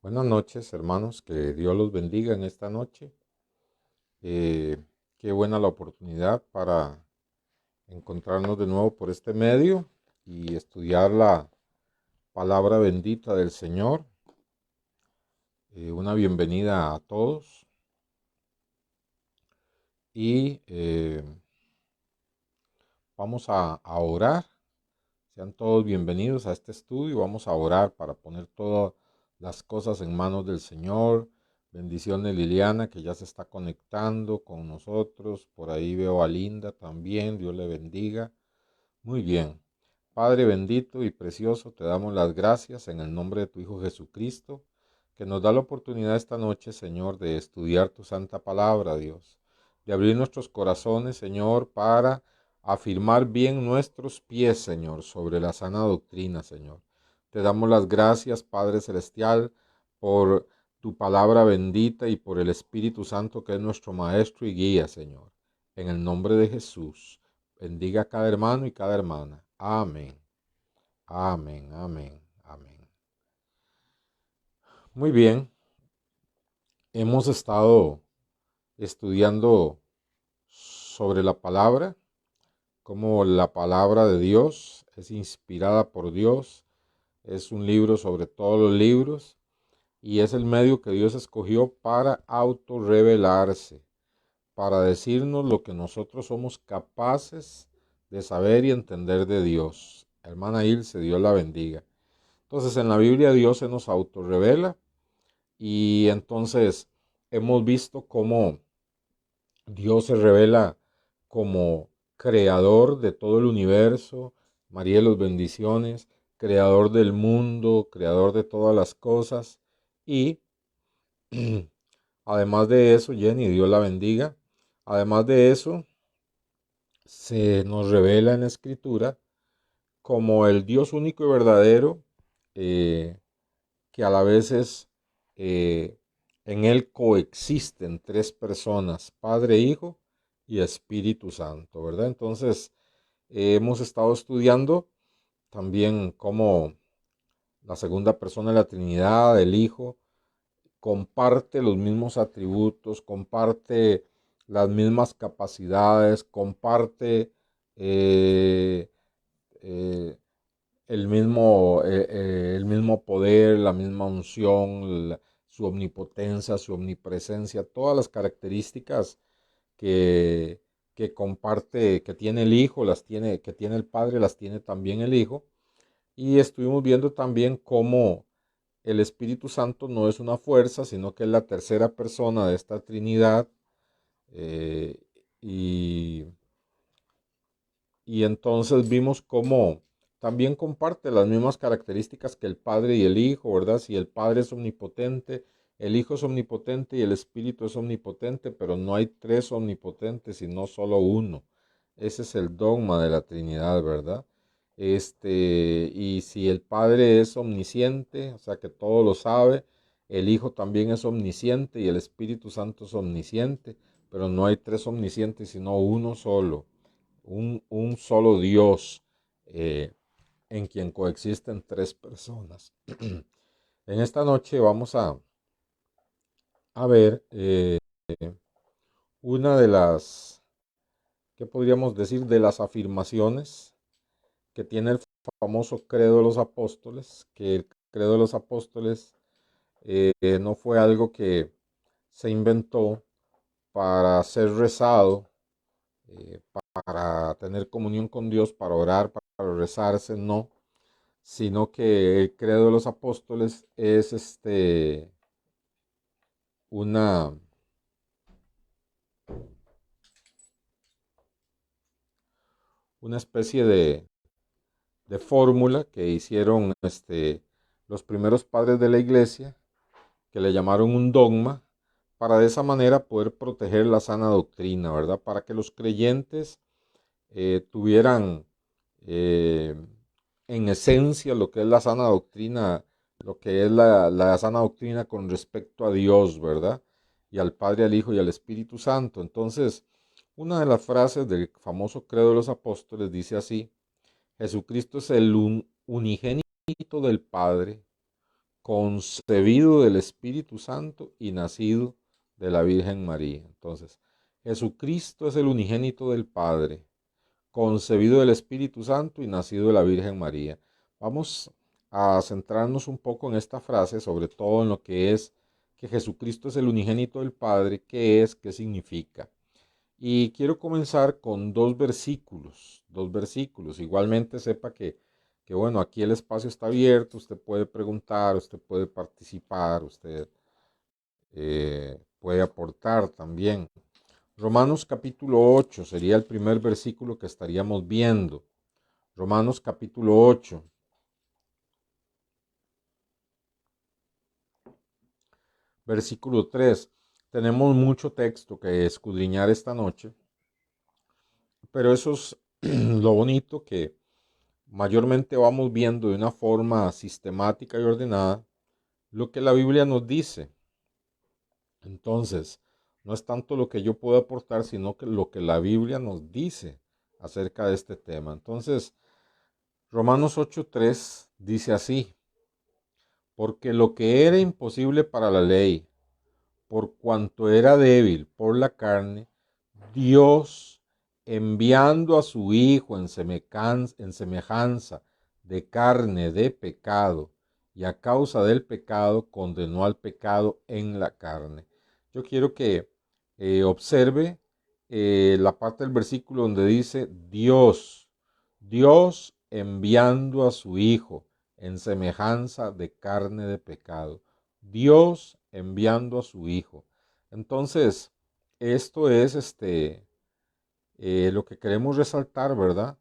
Buenas noches, hermanos, que Dios los bendiga en esta noche. Eh, Qué buena la oportunidad para encontrarnos de nuevo por este medio y estudiar la palabra bendita del Señor. Una bienvenida a todos y vamos a orar. Sean todos bienvenidos a este estudio. Vamos a orar para poner todas las cosas en manos del Señor. Bendiciones Liliana, que ya se está conectando con nosotros. Por ahí veo a Linda también. Dios le bendiga. Muy bien. Padre bendito y precioso, te damos las gracias en el nombre de tu Hijo Jesucristo, que nos da la oportunidad esta noche, Señor, de estudiar tu santa palabra, Dios, de abrir nuestros corazones, Señor, para afirmar bien nuestros pies, Señor, sobre la sana doctrina, Señor. Te damos las gracias, Padre Celestial, por tu palabra bendita y por el Espíritu Santo, que es nuestro Maestro y guía, Señor. En el nombre de Jesús. Bendiga a cada hermano y cada hermana. Amén. Amén, amén, amén. Muy bien, hemos estado estudiando sobre la palabra, cómo la palabra de Dios es inspirada por Dios, es un libro sobre todos los libros y es el medio que Dios escogió para autorrevelarse, para decirnos lo que nosotros somos capaces de saber y entender de Dios. Hermana Ilse, Dios la bendiga. Entonces en la Biblia Dios se nos autorrevela y entonces hemos visto cómo Dios se revela como creador de todo el universo, María de las bendiciones, creador del mundo, creador de todas las cosas y además de eso, Jenny, Dios la bendiga, además de eso, se nos revela en la Escritura como el Dios único y verdadero, eh, que a la vez es, eh, en él coexisten tres personas, Padre, Hijo y Espíritu Santo, ¿verdad? Entonces, hemos estado estudiando también cómo la segunda persona de la Trinidad, el Hijo, comparte los mismos atributos, comparte las mismas capacidades, comparte eh, eh, el mismo poder, la misma unción, su omnipotencia, su omnipresencia, todas las características que, que comparte, que tiene el Hijo, las tiene, que tiene el Padre, las tiene también el Hijo. Y estuvimos viendo también cómo el Espíritu Santo no es una fuerza, sino que es la tercera persona de esta Trinidad. eh, y y entonces vimos cómo también comparte las mismas características que el Padre y el Hijo, ¿verdad? Si el Padre es omnipotente, el Hijo es omnipotente y el Espíritu es omnipotente, pero no hay tres omnipotentes, sino solo uno. Ese es el dogma de la Trinidad, ¿verdad? Y si el Padre es omnisciente, o sea que todo lo sabe, el Hijo también es omnisciente y el Espíritu Santo es omnisciente, pero no hay tres omniscientes, sino uno solo, un solo Dios, eh, en quien coexisten tres personas. En esta noche vamos a ver una de las, ¿qué podríamos decir? De las afirmaciones que tiene el famoso credo de los apóstoles, que el credo de los apóstoles no fue algo que se inventó para ser rezado, eh, para tener comunión con Dios, para orar, para rezarse, no, sino que el credo de los apóstoles es una, una especie de fórmula que hicieron los primeros padres de la iglesia, que le llamaron un dogma, para de esa manera poder proteger la sana doctrina, ¿verdad? Para que los creyentes tuvieran eh, en esencia lo que es la sana doctrina, lo que es la sana doctrina con respecto a Dios, ¿verdad? Y al Padre, al Hijo y al Espíritu Santo. Entonces, una de las frases del famoso credo de los apóstoles dice así: Jesucristo es el unigénito del Padre, concebido del Espíritu Santo y nacido de la Virgen María. Entonces, Jesucristo es el unigénito del Padre, concebido del Espíritu Santo y nacido de la Virgen María. Vamos a centrarnos un poco en esta frase, sobre todo en lo que es que Jesucristo es el unigénito del Padre, qué es, qué significa. Y quiero comenzar con dos versículos. Igualmente sepa que bueno, aquí el espacio está abierto, usted puede preguntar, usted puede participar, usted puede aportar también. Romanos capítulo 8 sería el primer versículo que estaríamos viendo. Romanos capítulo 8, versículo 3. Tenemos mucho texto que escudriñar esta noche, pero eso es lo bonito que mayormente vamos viendo de una forma sistemática y ordenada lo que la Biblia nos dice. Entonces, no es tanto lo que yo puedo aportar, sino que lo que la Biblia nos dice acerca de este tema. Entonces, Romanos 8:3 dice así: porque lo que era imposible para la ley, por cuanto era débil por la carne, Dios, enviando a su Hijo en semejanza de carne de pecado, y a causa del pecado condenó al pecado en la carne. Yo quiero que observe la parte del versículo donde dice Dios enviando a su Hijo en semejanza de carne de pecado. Dios enviando a su Hijo. Entonces, esto es lo que queremos resaltar, ¿verdad?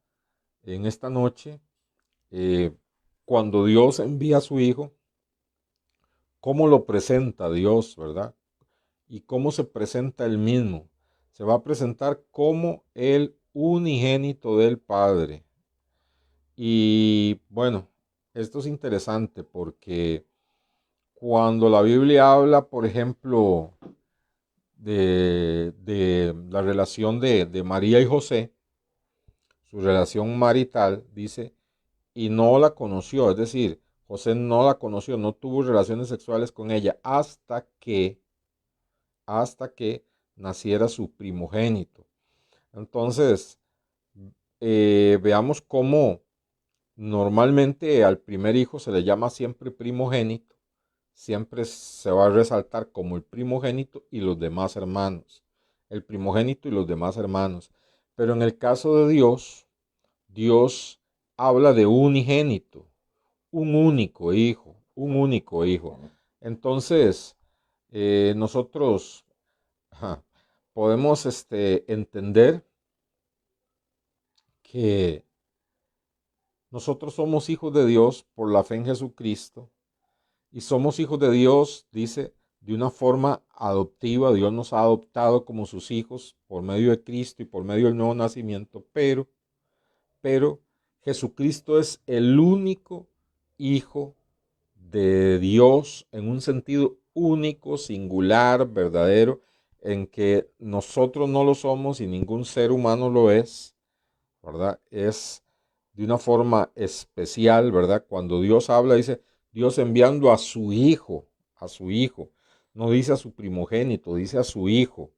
En esta noche, eh, cuando Dios envía a su Hijo, ¿cómo lo presenta Dios, verdad? Y cómo se presenta Él mismo. Se va a presentar como el unigénito del Padre. Y bueno, esto es interesante porque cuando la Biblia habla, por ejemplo, de la relación de María y José, su relación marital, dice, y no la conoció, es decir, José no la conoció, no tuvo relaciones sexuales con ella hasta que naciera su primogénito. Entonces, veamos cómo normalmente al primer hijo se le llama siempre primogénito, siempre se va a resaltar como el primogénito y los demás hermanos, el primogénito y los demás hermanos. Pero en el caso de Dios, Dios habla de unigénito, un único hijo, un único hijo. Entonces, nosotros ajá, podemos entender que nosotros somos hijos de Dios por la fe en Jesucristo y somos hijos de Dios, dice, de una forma adoptiva. Dios nos ha adoptado como sus hijos por medio de Cristo y por medio del nuevo nacimiento, pero Jesucristo es el único hijo de Dios en un sentido único, singular, verdadero, en que nosotros no lo somos y ningún ser humano lo es, ¿verdad? Es de una forma especial, ¿verdad? Cuando Dios habla, dice Dios enviando a su hijo, no dice a su primogénito, dice a su hijo.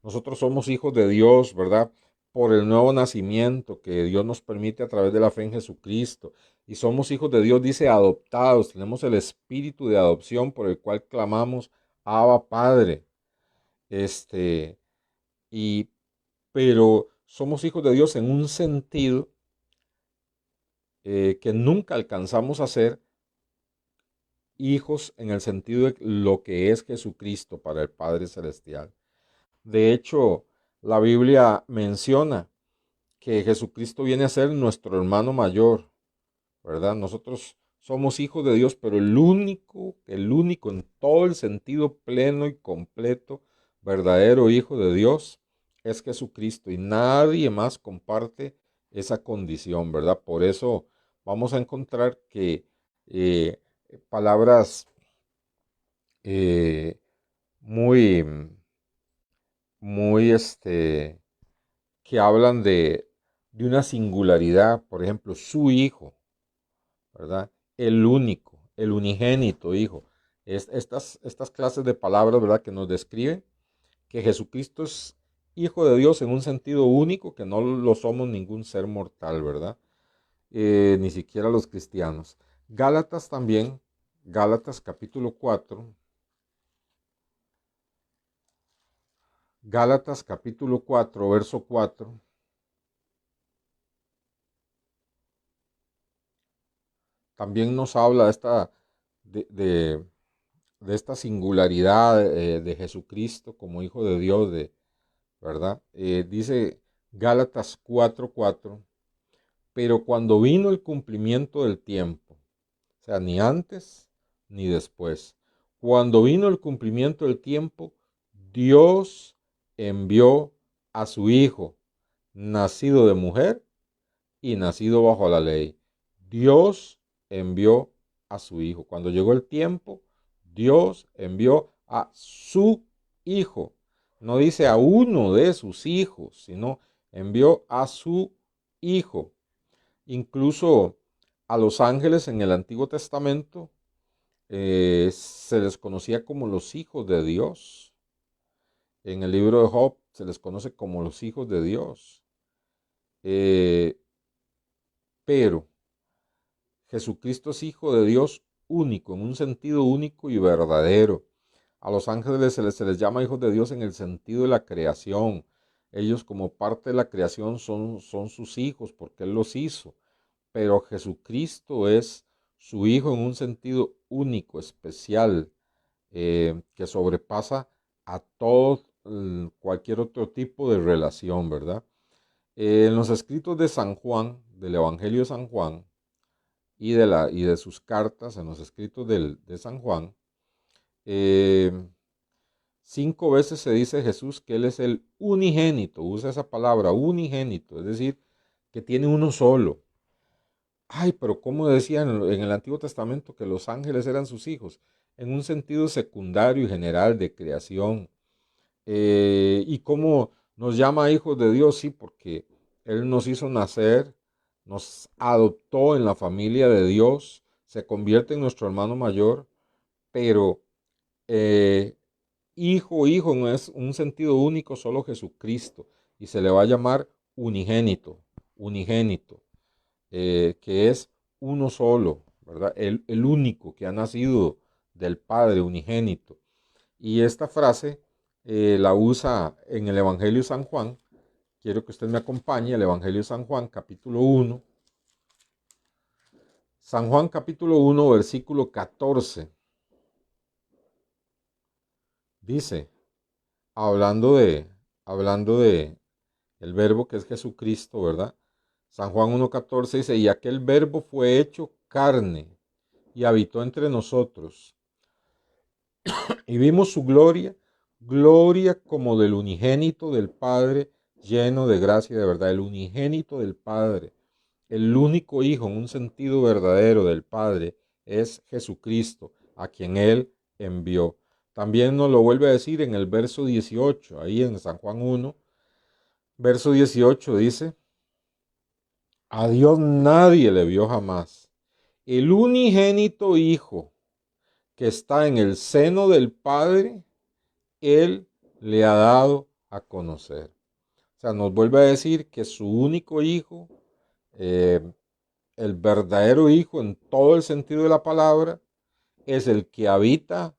Nosotros somos hijos de Dios, ¿verdad? Por el nuevo nacimiento que Dios nos permite a través de la fe en Jesucristo. Y somos hijos de Dios, dice, adoptados. Tenemos el espíritu de adopción por el cual clamamos, Abba Padre. Este, y, pero somos hijos de Dios en un sentido que nunca alcanzamos a ser hijos en el sentido de lo que es Jesucristo para el Padre Celestial. De hecho, la Biblia menciona que Jesucristo viene a ser nuestro hermano mayor, ¿verdad? Nosotros somos hijos de Dios, pero el único en todo el sentido pleno y completo, verdadero hijo de Dios es Jesucristo y nadie más comparte esa condición, ¿verdad? Por eso vamos a encontrar que eh, palabras eh, muy, muy, que hablan de una singularidad, por ejemplo, su hijo, ¿verdad? el unigénito Hijo. Estas clases de palabras, ¿verdad?, que nos describen que Jesucristo es Hijo de Dios en un sentido único, que no lo somos ningún ser mortal, ¿verdad? Ni siquiera los cristianos. Gálatas también, Gálatas capítulo 4, Gálatas capítulo 4, verso 4, también nos habla de, de- de esta singularidad de Jesucristo como Hijo de Dios, ¿verdad? Dice Gálatas 4:4, pero cuando vino el cumplimiento del tiempo, o sea, ni antes ni después, cuando vino el cumplimiento del tiempo, Dios envió a su Hijo, nacido de mujer y nacido bajo la ley. Dios envió a su Hijo. Cuando llegó el tiempo, Dios envió a su Hijo. No dice a uno de sus hijos, sino envió a su Hijo. Incluso a los ángeles en el Antiguo Testamento se les conocía como los hijos de Dios. En el libro de Job se les conoce como los hijos de Dios. Eh, pero Jesucristo es Hijo de Dios único, en un sentido único y verdadero. A los ángeles se les llama hijos de Dios en el sentido de la creación. Ellos como parte de la creación son sus hijos porque Él los hizo. Pero Jesucristo es su Hijo en un sentido único, especial, que sobrepasa a todo cualquier otro tipo de relación, ¿verdad? En los escritos de San Juan, del Evangelio de San Juan, y de sus cartas en los escritos de San Juan, eh, 5 veces se dice Jesús que Él es el unigénito, usa esa palabra, unigénito, es decir, que tiene uno solo. Ay, pero ¿cómo decían en el Antiguo Testamento que los ángeles eran sus hijos? En un sentido secundario y general de creación. ¿Y cómo nos llama hijos de Dios? Sí, porque Él nos hizo nacer, nos adoptó en la familia de Dios, se convierte en nuestro hermano mayor, pero eh, hijo no es un sentido único, solo Jesucristo, y se le va a llamar unigénito, unigénito, que es uno solo, ¿verdad? El único que ha nacido del Padre unigénito. Y esta frase la usa en el Evangelio de San Juan. Quiero que usted me acompañe, el Evangelio de San Juan, capítulo 1. San Juan, capítulo 1, versículo 14. Dice, hablando de el verbo que es Jesucristo, ¿verdad? San Juan 1:14 dice, y aquel verbo fue hecho carne y habitó entre nosotros. Y vimos su gloria, gloria como del unigénito del Padre, lleno de gracia y de verdad. El unigénito del Padre, el único Hijo en un sentido verdadero del Padre, es Jesucristo, a quien Él envió. También nos lo vuelve a decir en el verso 18, ahí en San Juan 1, verso 18 dice, a Dios nadie le vio jamás. El unigénito Hijo que está en el seno del Padre, Él le ha dado a conocer. O sea, nos vuelve a decir que su único hijo, eh, el verdadero hijo en todo el sentido de la palabra, es el que habita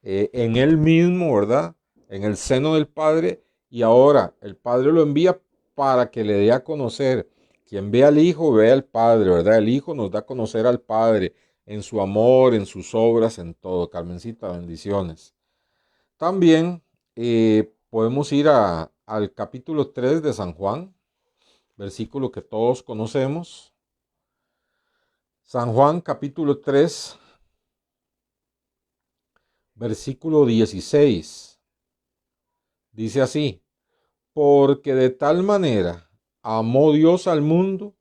en él mismo, ¿verdad? En el seno del Padre, y ahora el Padre lo envía para que le dé a conocer. Quien ve al Hijo ve al Padre, ¿verdad? El Hijo nos da a conocer al Padre en su amor, en sus obras, en todo. Carmencita, bendiciones. También podemos ir al capítulo 3 de San Juan, versículo que todos conocemos. San Juan capítulo 3, versículo 16. Dice así, porque de tal manera amó Dios al mundo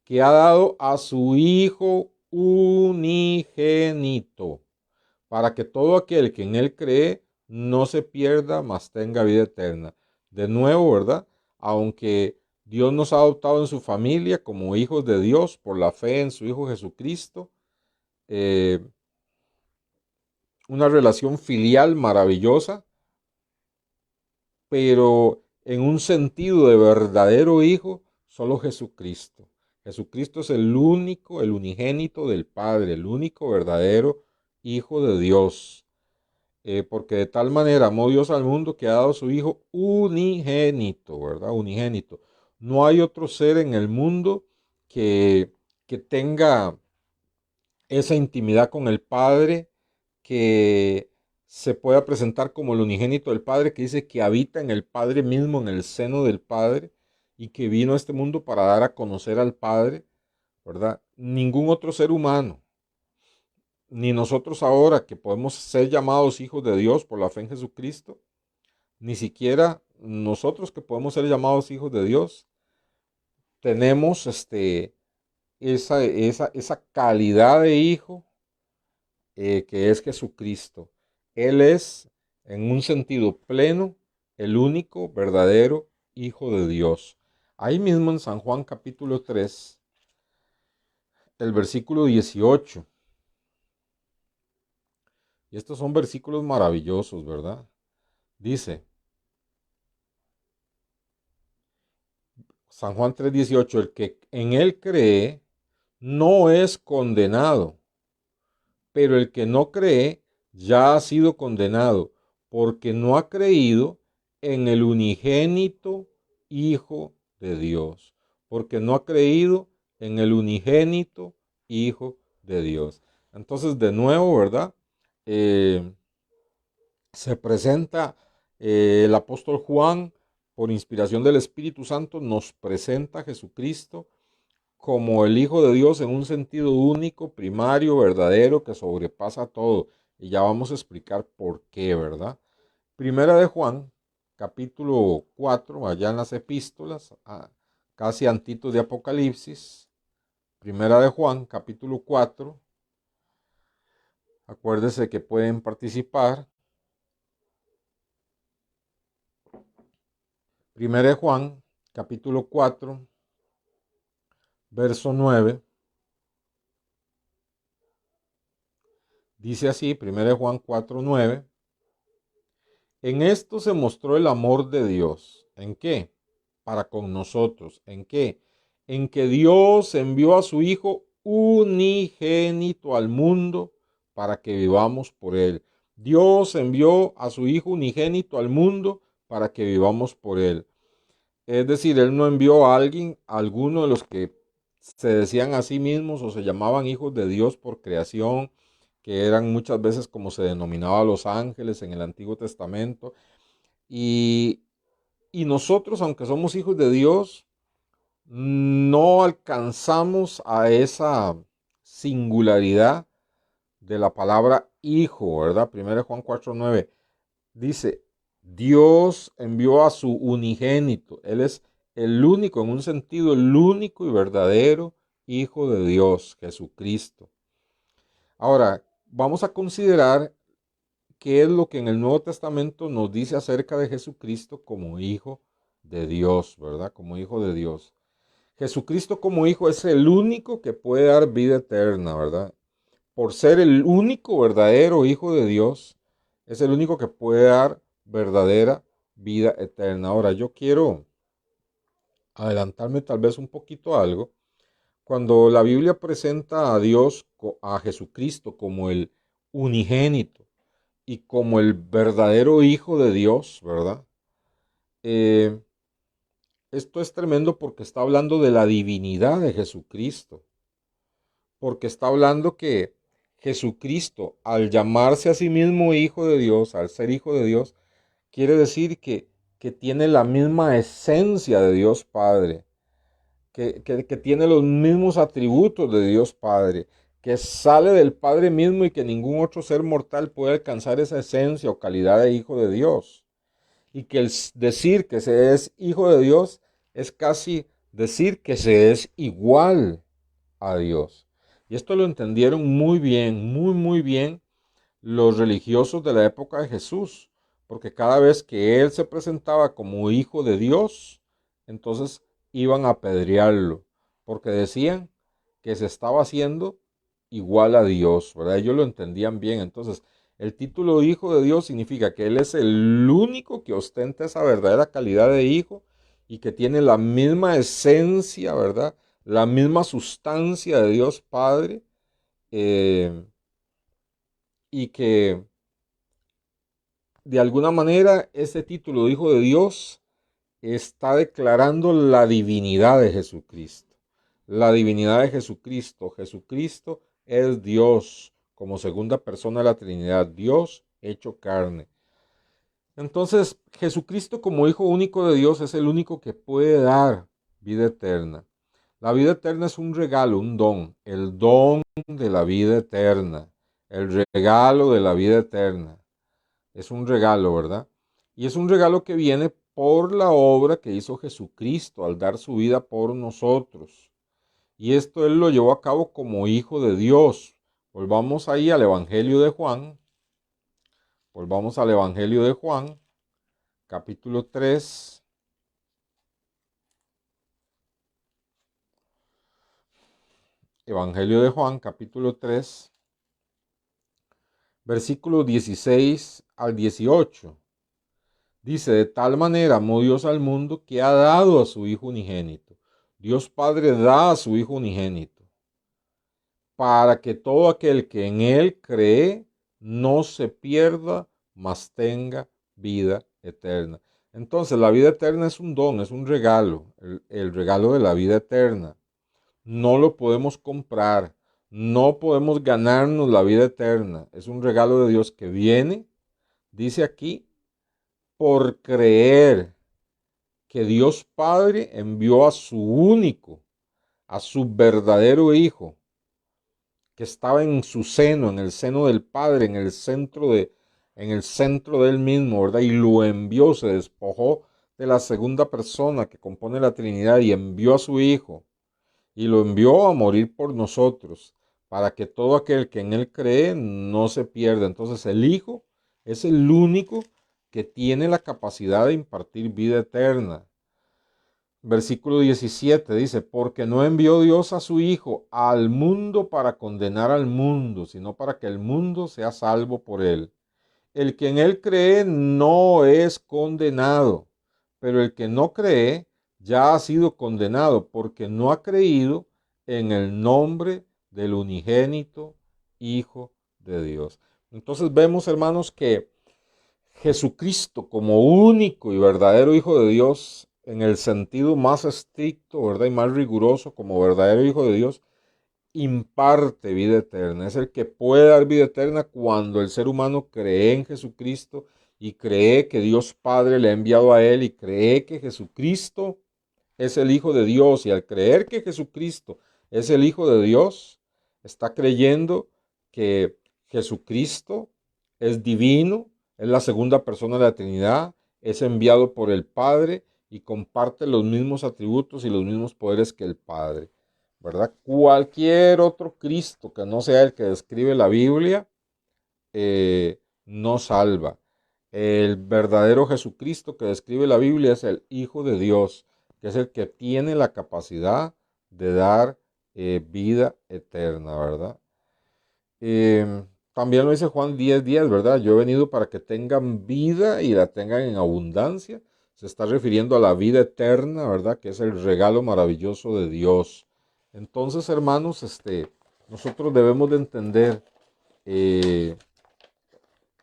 que ha dado a su Hijo unigénito, para que todo aquel que en él cree no se pierda, mas tenga vida eterna. De nuevo, ¿verdad? Aunque Dios nos ha adoptado en su familia como hijos de Dios por la fe en su Hijo Jesucristo, eh, una relación filial maravillosa, pero en un sentido de verdadero hijo, solo Jesucristo. Jesucristo es el único, el unigénito del Padre, el único verdadero Hijo de Dios. Porque de tal manera amó Dios al mundo que ha dado a su Hijo unigénito, ¿verdad? Unigénito. No hay otro ser en el mundo que tenga esa intimidad con el Padre, que se pueda presentar como el unigénito del Padre, que dice que habita en el Padre mismo, en el seno del Padre, y que vino a este mundo para dar a conocer al Padre, ¿verdad? Ningún otro ser humano, ni nosotros ahora que podemos ser llamados hijos de Dios por la fe en Jesucristo, ni siquiera nosotros que podemos ser llamados hijos de Dios, tenemos esa calidad de hijo que es Jesucristo. Él es, en un sentido pleno, el único verdadero Hijo de Dios. Ahí mismo en San Juan capítulo 3, el versículo 18. Y estos son versículos maravillosos, ¿verdad? Dice, San Juan 3:18, el que en él cree no es condenado, pero el que no cree ya ha sido condenado, porque no ha creído en el unigénito Hijo de Dios, porque no ha creído en el unigénito Hijo de Dios. Entonces, de nuevo, ¿verdad? Eh, Se presenta el apóstol Juan, por inspiración del Espíritu Santo, nos presenta a Jesucristo como el Hijo de Dios en un sentido único, primario, verdadero, que sobrepasa todo. Y ya vamos a explicar por qué, ¿verdad? Primera de Juan, capítulo 4, allá en las epístolas, casi antitos de Apocalipsis. Primera de Juan, capítulo 4. Acuérdense que pueden participar. Primera de Juan, capítulo 4, verso 9. Dice así, 1 Juan 4:9. En esto se mostró el amor de Dios. ¿En qué? Para con nosotros. ¿En qué? En que Dios envió a su Hijo unigénito al mundo para que vivamos por él. Dios envió a su Hijo unigénito al mundo para que vivamos por él. Es decir, él no envió a alguien, a alguno de los que se decían a sí mismos o se llamaban hijos de Dios por creación, que eran muchas veces como se denominaba a los ángeles en el Antiguo Testamento. Y, y nosotros, aunque somos hijos de Dios, no alcanzamos a esa singularidad de la palabra hijo, ¿verdad? 1 Juan 4:9 dice, Dios envió a su unigénito. Él es el único, en un sentido, el único y verdadero Hijo de Dios, Jesucristo. Ahora, vamos a considerar qué es lo que en el Nuevo Testamento nos dice acerca de Jesucristo como Hijo de Dios, ¿verdad? Como Hijo de Dios. Jesucristo como Hijo es el único que puede dar vida eterna, ¿verdad? Por ser el único verdadero Hijo de Dios, es el único que puede dar verdadera vida eterna. Ahora, yo quiero adelantarme tal vez un poquito a algo. Cuando la Biblia presenta a Dios, a Jesucristo como el unigénito y como el verdadero Hijo de Dios, ¿verdad? Eh, Esto es tremendo porque está hablando de la divinidad de Jesucristo, porque está hablando que Jesucristo, al llamarse a sí mismo Hijo de Dios, al ser Hijo de Dios, quiere decir que tiene la misma esencia de Dios Padre, que tiene los mismos atributos de Dios Padre, que sale del Padre mismo y que ningún otro ser mortal puede alcanzar esa esencia o calidad de Hijo de Dios. Y que el decir que se es Hijo de Dios es casi decir que se es igual a Dios. Y esto lo entendieron muy bien, muy bien los religiosos de la época de Jesús, porque cada vez que él se presentaba como hijo de Dios, entonces iban a apedrearlo, porque decían que se estaba haciendo igual a Dios, ¿verdad? Ellos lo entendían bien. Entonces, el título de hijo de Dios significa que Él es el único que ostenta esa verdadera calidad de hijo y que tiene la misma esencia, ¿verdad? La misma sustancia de Dios Padre, eh, y que de alguna manera ese título de hijo de Dios está declarando la divinidad de Jesucristo. La divinidad de Jesucristo. Jesucristo es Dios como segunda persona de la Trinidad, Dios hecho carne. Entonces, Jesucristo como Hijo único de Dios es el único que puede dar vida eterna. La vida eterna es un regalo, un don, el don de la vida eterna, el regalo de la vida eterna. Es un regalo, ¿verdad? Y es un regalo que viene por la obra que hizo Jesucristo al dar su vida por nosotros. Y esto Él lo llevó a cabo como Hijo de Dios. Volvamos ahí al Evangelio de Juan. Volvamos al Evangelio de Juan, capítulo 3. Evangelio de Juan, capítulo 3, versículos 16 al 18. Dice, de tal manera amó Dios al mundo que ha dado a su Hijo unigénito. Dios Padre da a su Hijo unigénito, para que todo aquel que en Él cree no se pierda, mas tenga vida eterna. Entonces, la vida eterna es un don, es un regalo, el regalo de la vida eterna. No lo podemos comprar, no podemos ganarnos la vida eterna. Es un regalo de Dios que viene, dice aquí, por creer que Dios Padre envió a su único, a su verdadero Hijo, que estaba en su seno, en el seno del Padre, en el centro de él mismo, ¿verdad? Y lo envió, se despojó de la segunda persona que compone la Trinidad y envió a su Hijo y lo envió a morir por nosotros, para que todo aquel que en él cree no se pierda. Entonces el Hijo es el único que tiene la capacidad de impartir vida eterna. Versículo 17 dice, porque no envió Dios a su Hijo al mundo para condenar al mundo, sino para que el mundo sea salvo por él. El que en él cree no es condenado, pero el que no cree ya ha sido condenado porque no ha creído en el nombre del unigénito Hijo de Dios. Entonces vemos, hermanos, que Jesucristo como único y verdadero Hijo de Dios, en el sentido más estricto, ¿verdad? Y más riguroso, como verdadero Hijo de Dios, imparte vida eterna. Es el que puede dar vida eterna cuando el ser humano cree en Jesucristo y cree que Dios Padre le ha enviado a él y cree que Jesucristo es el Hijo de Dios. Y al creer que Jesucristo es el Hijo de Dios, está creyendo que Jesucristo es divino, es la segunda persona de la Trinidad, es enviado por el Padre y comparte los mismos atributos y los mismos poderes que el Padre, ¿verdad? Cualquier otro Cristo que no sea el que describe la Biblia, no salva. El verdadero Jesucristo que describe la Biblia es el Hijo de Dios, que es el que tiene la capacidad de dar vida eterna, ¿verdad? También lo dice Juan 10:10, ¿verdad? Yo he venido para que tengan vida y la tengan en abundancia. Se está refiriendo a la vida eterna, ¿verdad? Que es el regalo maravilloso de Dios. Entonces, hermanos, nosotros debemos de entender eh,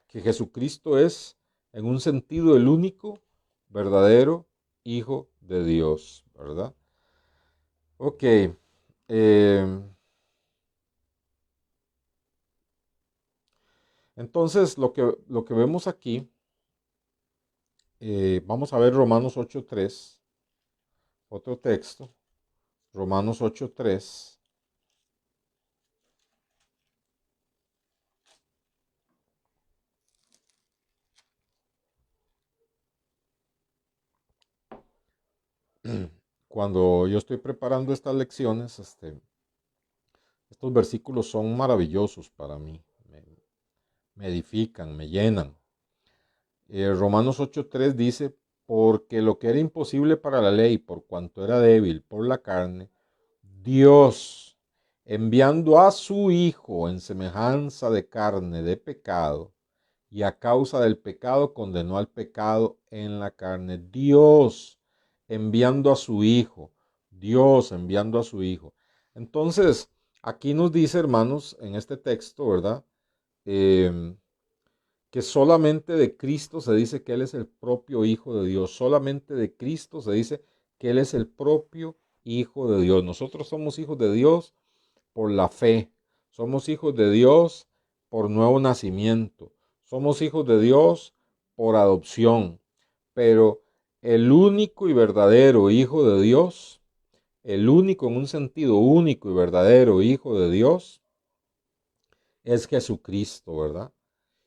que Jesucristo es, en un sentido, el único verdadero Hijo de Dios, ¿verdad? Ok. Entonces, lo que vemos aquí, vamos a ver Romanos 8:3, otro texto, Romanos 8:3. Cuando yo estoy preparando estas lecciones, estos versículos son maravillosos para mí, me edifican, me llenan. Romanos 8:3 dice, porque lo que era imposible para la ley, por cuanto era débil por la carne, Dios, enviando a su Hijo en semejanza de carne de pecado, y a causa del pecado condenó al pecado en la carne. Dios enviando a su Hijo, Dios enviando a su Hijo. Entonces, aquí nos dice, hermanos, en este texto, ¿verdad? Eh, que solamente de Cristo se dice que Él es el propio Hijo de Dios. Solamente de Cristo se dice que Él es el propio Hijo de Dios. Nosotros somos hijos de Dios por la fe. Somos hijos de Dios por nuevo nacimiento. Somos hijos de Dios por adopción. Pero el único y verdadero Hijo de Dios, el único en un sentido único y verdadero Hijo de Dios, es Jesucristo, ¿verdad?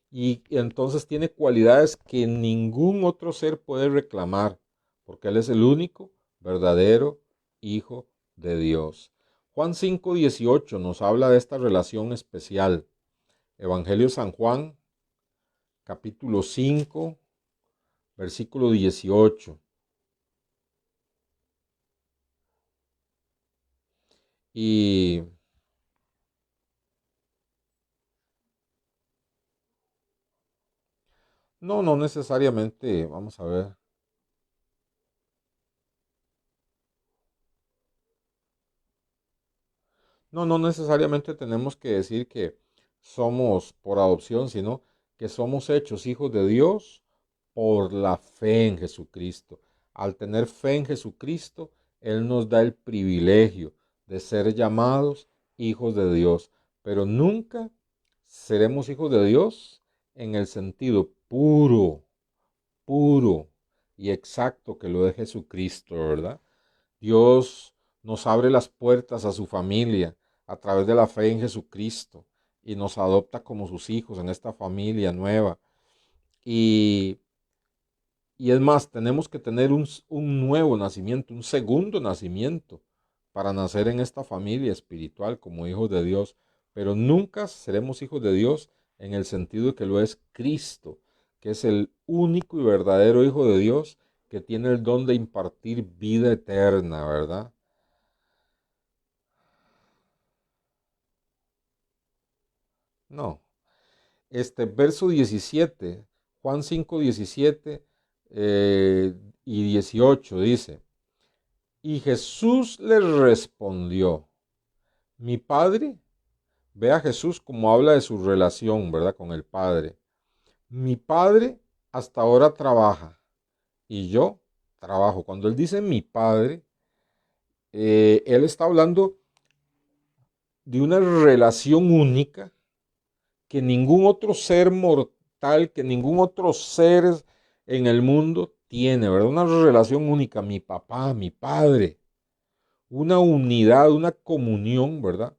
Y entonces tiene cualidades que ningún otro ser puede reclamar, porque Él es el único verdadero Hijo de Dios. Juan 5:18 nos habla de esta relación especial. Evangelio San Juan, capítulo 5, versículo 18. Y no, no necesariamente, vamos a ver. No, no necesariamente tenemos que decir que somos por adopción, sino que somos hechos hijos de Dios por la fe en Jesucristo. Al tener fe en Jesucristo, Él nos da el privilegio de ser llamados hijos de Dios, pero nunca seremos hijos de Dios en el sentido puro, puro y exacto que lo de Jesucristo, ¿verdad? Dios nos abre las puertas a su familia a través de la fe en Jesucristo y nos adopta como sus hijos en esta familia nueva. Y, y es más, tenemos que tener un nuevo nacimiento, un segundo nacimiento para nacer en esta familia espiritual como hijos de Dios. Pero nunca seremos hijos de Dios en el sentido de que lo es Cristo, que es el único y verdadero Hijo de Dios que tiene el don de impartir vida eterna, ¿verdad? No. Este verso 17, Juan 5 17 y 18 dice, y Jesús le respondió, mi Padre, ve a Jesús como habla de su relación, ¿verdad? Con el Padre. Mi Padre hasta ahora trabaja y yo trabajo. Cuando él dice mi Padre, él está hablando de una relación única que ningún otro ser mortal, que ningún otro ser en el mundo tiene, ¿verdad? Una relación única, mi papá, mi padre, una unidad, una comunión, ¿verdad?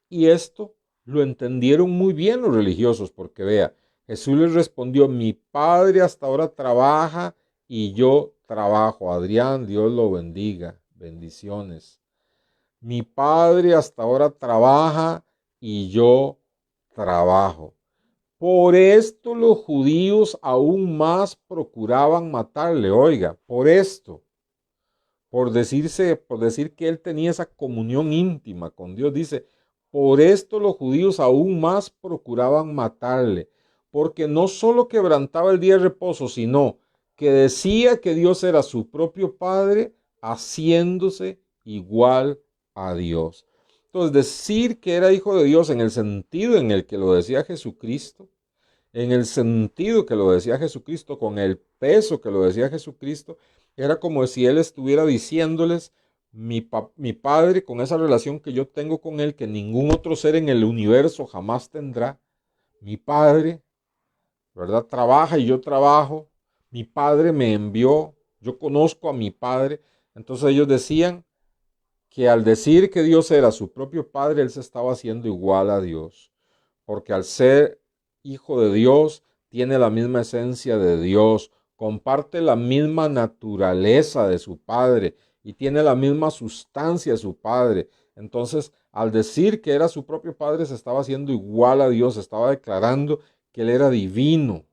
Y esto lo entendieron muy bien los religiosos, porque vea, Jesús les respondió, mi padre hasta ahora trabaja y yo trabajo. Adrián, Dios lo bendiga, bendiciones. Mi padre hasta ahora trabaja y yo trabajo. Por esto los judíos aún más procuraban matarle, oiga, por esto, por decir que él tenía esa comunión íntima con Dios, dice, por esto los judíos aún más procuraban matarle, porque no solo quebrantaba el día de reposo, sino que decía que Dios era su propio Padre, haciéndose igual a Dios. Entonces, decir que era hijo de Dios en el sentido en el que lo decía Jesucristo, en el sentido que lo decía Jesucristo, con el peso que lo decía Jesucristo, era como si Él estuviera diciéndoles, mi Padre, con esa relación que yo tengo con Él, que ningún otro ser en el universo jamás tendrá, mi Padre, ¿verdad? Trabaja y yo trabajo, mi Padre me envió, yo conozco a mi Padre. Entonces ellos decían que al decir que Dios era su propio Padre, Él se estaba haciendo igual a Dios, porque al ser hijo de Dios, tiene la misma esencia de Dios, comparte la misma naturaleza de su Padre y tiene la misma sustancia de su Padre. Entonces, al decir que era su propio Padre, se estaba haciendo igual a Dios, estaba declarando que Él era divino.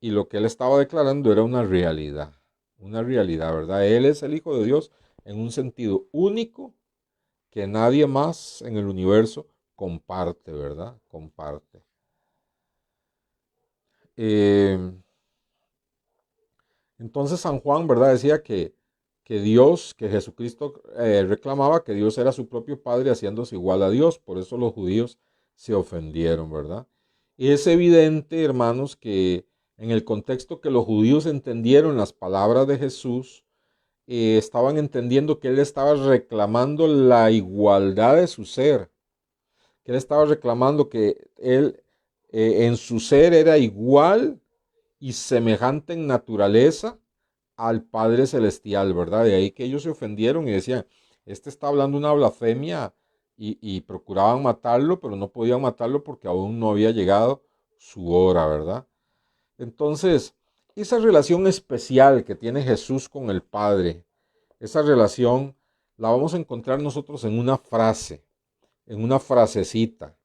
Y lo que Él estaba declarando era una realidad, ¿verdad? Él es el Hijo de Dios en un sentido único que nadie más en el universo comparte, ¿verdad? Comparte. Eh, entonces San Juan, ¿verdad? Decía que Dios, que Jesucristo reclamaba que Dios era su propio Padre haciéndose igual a Dios. Por eso los judíos se ofendieron, ¿verdad? Y es evidente, hermanos, que en el contexto que los judíos entendieron las palabras de Jesús, estaban entendiendo que Él estaba reclamando la igualdad de su ser, que Él estaba reclamando que Él en su ser era igual y semejante en naturaleza al Padre Celestial, ¿verdad? De ahí que ellos se ofendieron y decían, este está hablando una blasfemia y procuraban matarlo, pero no podían matarlo porque aún no había llegado su hora, ¿verdad? Entonces, esa relación especial que tiene Jesús con el Padre, esa relación la vamos a encontrar nosotros en una frasecita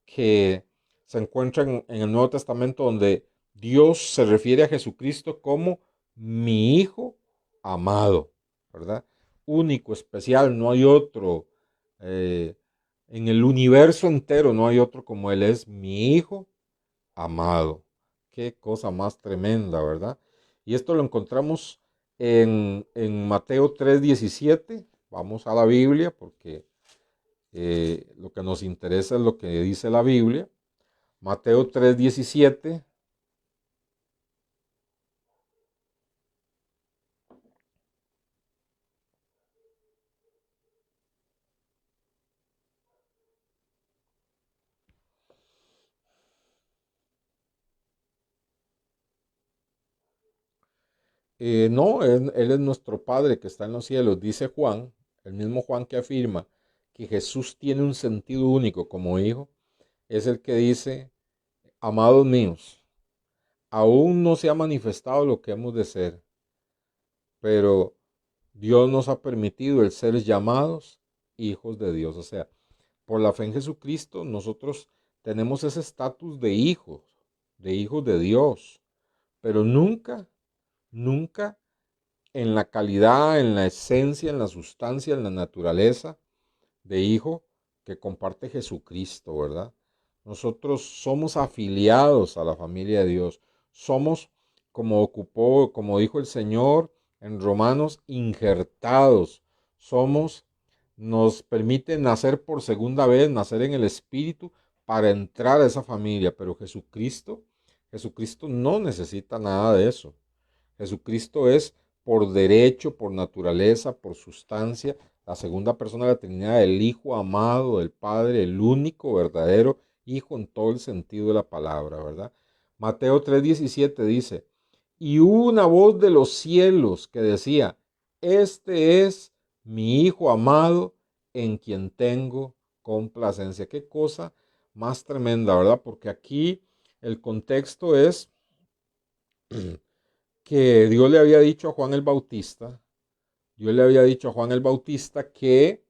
que se encuentra en el Nuevo Testamento donde Dios se refiere a Jesucristo como mi Hijo amado, ¿verdad? Único, especial, no hay otro. eh, en el universo entero no hay otro como Él es mi Hijo amado. Qué cosa más tremenda, ¿verdad? Y esto lo encontramos en Mateo 3:17. Vamos a la Biblia porque lo que nos interesa es lo que dice la Biblia. Mateo 3:17. No, él es nuestro Padre que está en los cielos, dice Juan, el mismo Juan que afirma que Jesús tiene un sentido único como hijo, es el que dice, amados míos, aún no se ha manifestado lo que hemos de ser, pero Dios nos ha permitido el ser llamados hijos de Dios. O sea, por la fe en Jesucristo, nosotros tenemos ese estatus de hijos de Dios, pero nunca, nunca en la calidad, en la esencia, en la sustancia, en la naturaleza de hijo que comparte Jesucristo, ¿verdad? Nosotros somos afiliados a la familia de Dios. Somos, como dijo el Señor en Romanos, injertados. Somos, nos permite nacer por segunda vez, nacer en el Espíritu para entrar a esa familia. Pero Jesucristo no necesita nada de eso. Jesucristo es por derecho, por naturaleza, por sustancia, la segunda persona de la Trinidad, el Hijo amado del Padre, el único verdadero Hijo en todo el sentido de la palabra, ¿verdad? Mateo 3:17 dice, y hubo una voz de los cielos que decía, este es mi Hijo amado en quien tengo complacencia. Qué cosa más tremenda, ¿verdad? Porque aquí el contexto es que Dios le había dicho a Juan el Bautista, Dios le había dicho a Juan el Bautista que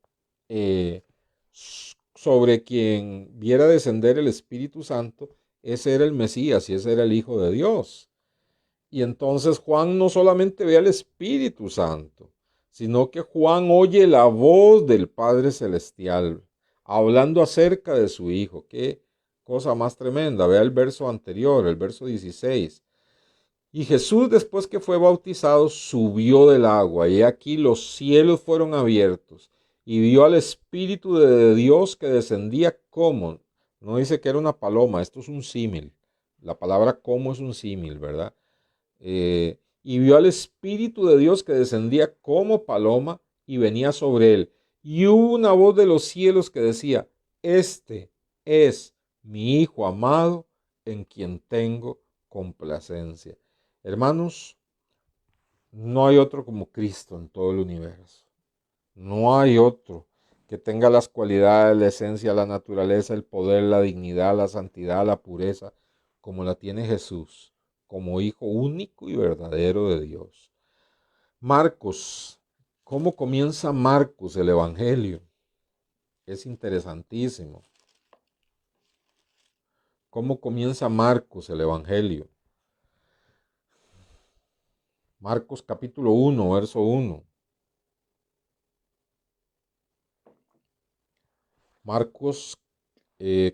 eh, sobre quien viera descender el Espíritu Santo, ese era el Mesías y ese era el Hijo de Dios. Y entonces Juan no solamente ve al Espíritu Santo, sino que Juan oye la voz del Padre Celestial hablando acerca de su Hijo. Qué cosa más tremenda. Vea el verso anterior, el verso 16. Y Jesús, después que fue bautizado, subió del agua, y aquí los cielos fueron abiertos, y vio al Espíritu de Dios que descendía como, no dice que era una paloma, esto es un símil, la palabra como es un símil, ¿verdad? Y vio al Espíritu de Dios que descendía como paloma y venía sobre él. Y hubo una voz de los cielos que decía, este es mi Hijo amado en quien tengo complacencia. Hermanos, no hay otro como Cristo en todo el universo. No hay otro que tenga las cualidades, la esencia, la naturaleza, el poder, la dignidad, la santidad, la pureza, como la tiene Jesús, como Hijo único y verdadero de Dios. Marcos, ¿cómo comienza Marcos el Evangelio? Es interesantísimo. ¿Cómo comienza Marcos el Evangelio? Marcos capítulo 1, verso 1. Marcos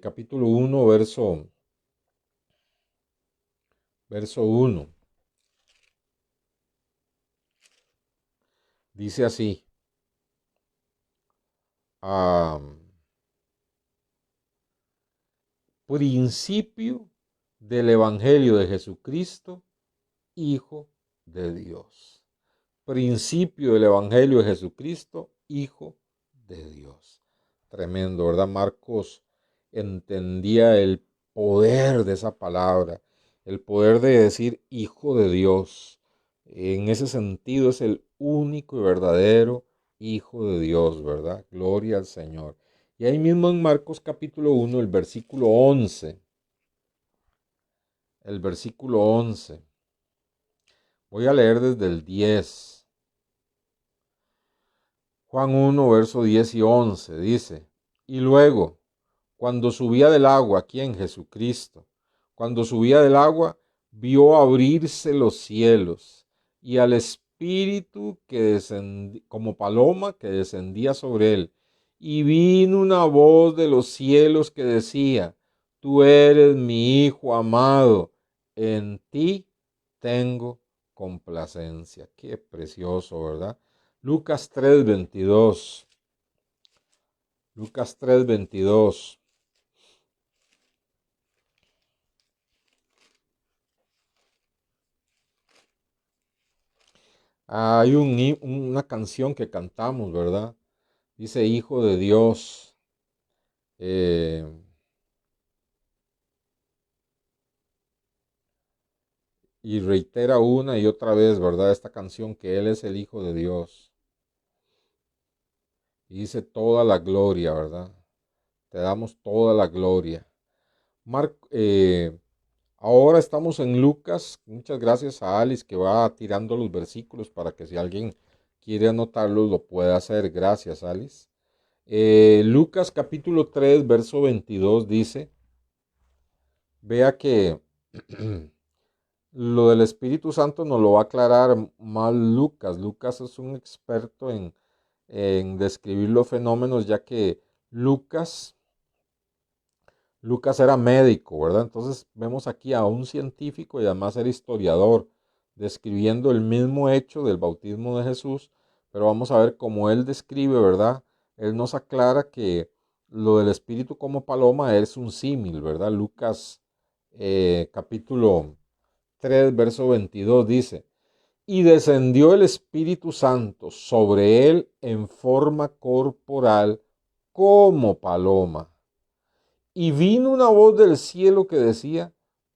capítulo 1, verso 1. Dice así, ah, principio del Evangelio de Jesucristo, Hijo de Dios. Principio del Evangelio de Jesucristo, Hijo de Dios. Tremendo, ¿verdad? Marcos entendía el poder de esa palabra, el poder de decir Hijo de Dios. En ese sentido es el único y verdadero Hijo de Dios, ¿verdad? Gloria al Señor. Y ahí mismo en Marcos capítulo 1, el versículo 11. Voy a leer desde el 10. Juan 1, verso 10 y 11 dice, y luego, cuando subía del agua, ¿quién? Jesucristo. Cuando subía del agua, vio abrirse los cielos y al Espíritu que descendía, como paloma que descendía sobre él. Y vino una voz de los cielos que decía, tú eres mi Hijo amado, en ti tengo complacencia. Qué precioso, ¿verdad? Lucas 3:22. Lucas 3:22. Hay una canción que cantamos, ¿verdad? Dice Hijo de Dios. eh, y reitera una y otra vez, ¿verdad? Esta canción que Él es el Hijo de Dios. Y dice toda la gloria, ¿verdad? Te damos toda la gloria. Ahora estamos en Lucas. Muchas gracias a Alice que va tirando los versículos para que si alguien quiere anotarlos lo pueda hacer. Gracias, Alice. Lucas capítulo 3, verso 22 dice, vea que lo del Espíritu Santo nos lo va a aclarar más Lucas. Lucas es un experto en describir los fenómenos, ya que Lucas, Lucas era médico, ¿verdad? Entonces vemos aquí a un científico y además era historiador, describiendo el mismo hecho del bautismo de Jesús, pero vamos a ver cómo él describe, ¿verdad? Él nos aclara que lo del Espíritu como paloma es un símil, ¿verdad? Lucas capítulo 3, verso 22 dice, y descendió el Espíritu Santo sobre él en forma corporal como paloma. Y vino una voz del cielo que decía,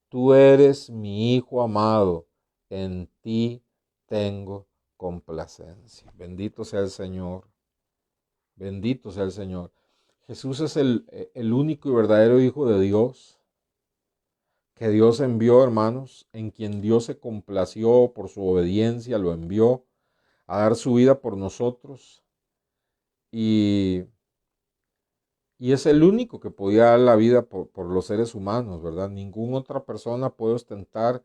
tú eres mi Hijo amado, en ti tengo complacencia. Bendito sea el Señor, bendito sea el Señor. Jesús es el único y verdadero Hijo de Dios, que Dios envió, hermanos, en quien Dios se complació por su obediencia, lo envió a dar su vida por nosotros y, y es el único que podía dar la vida por los seres humanos, ¿verdad? Ninguna otra persona puede ostentar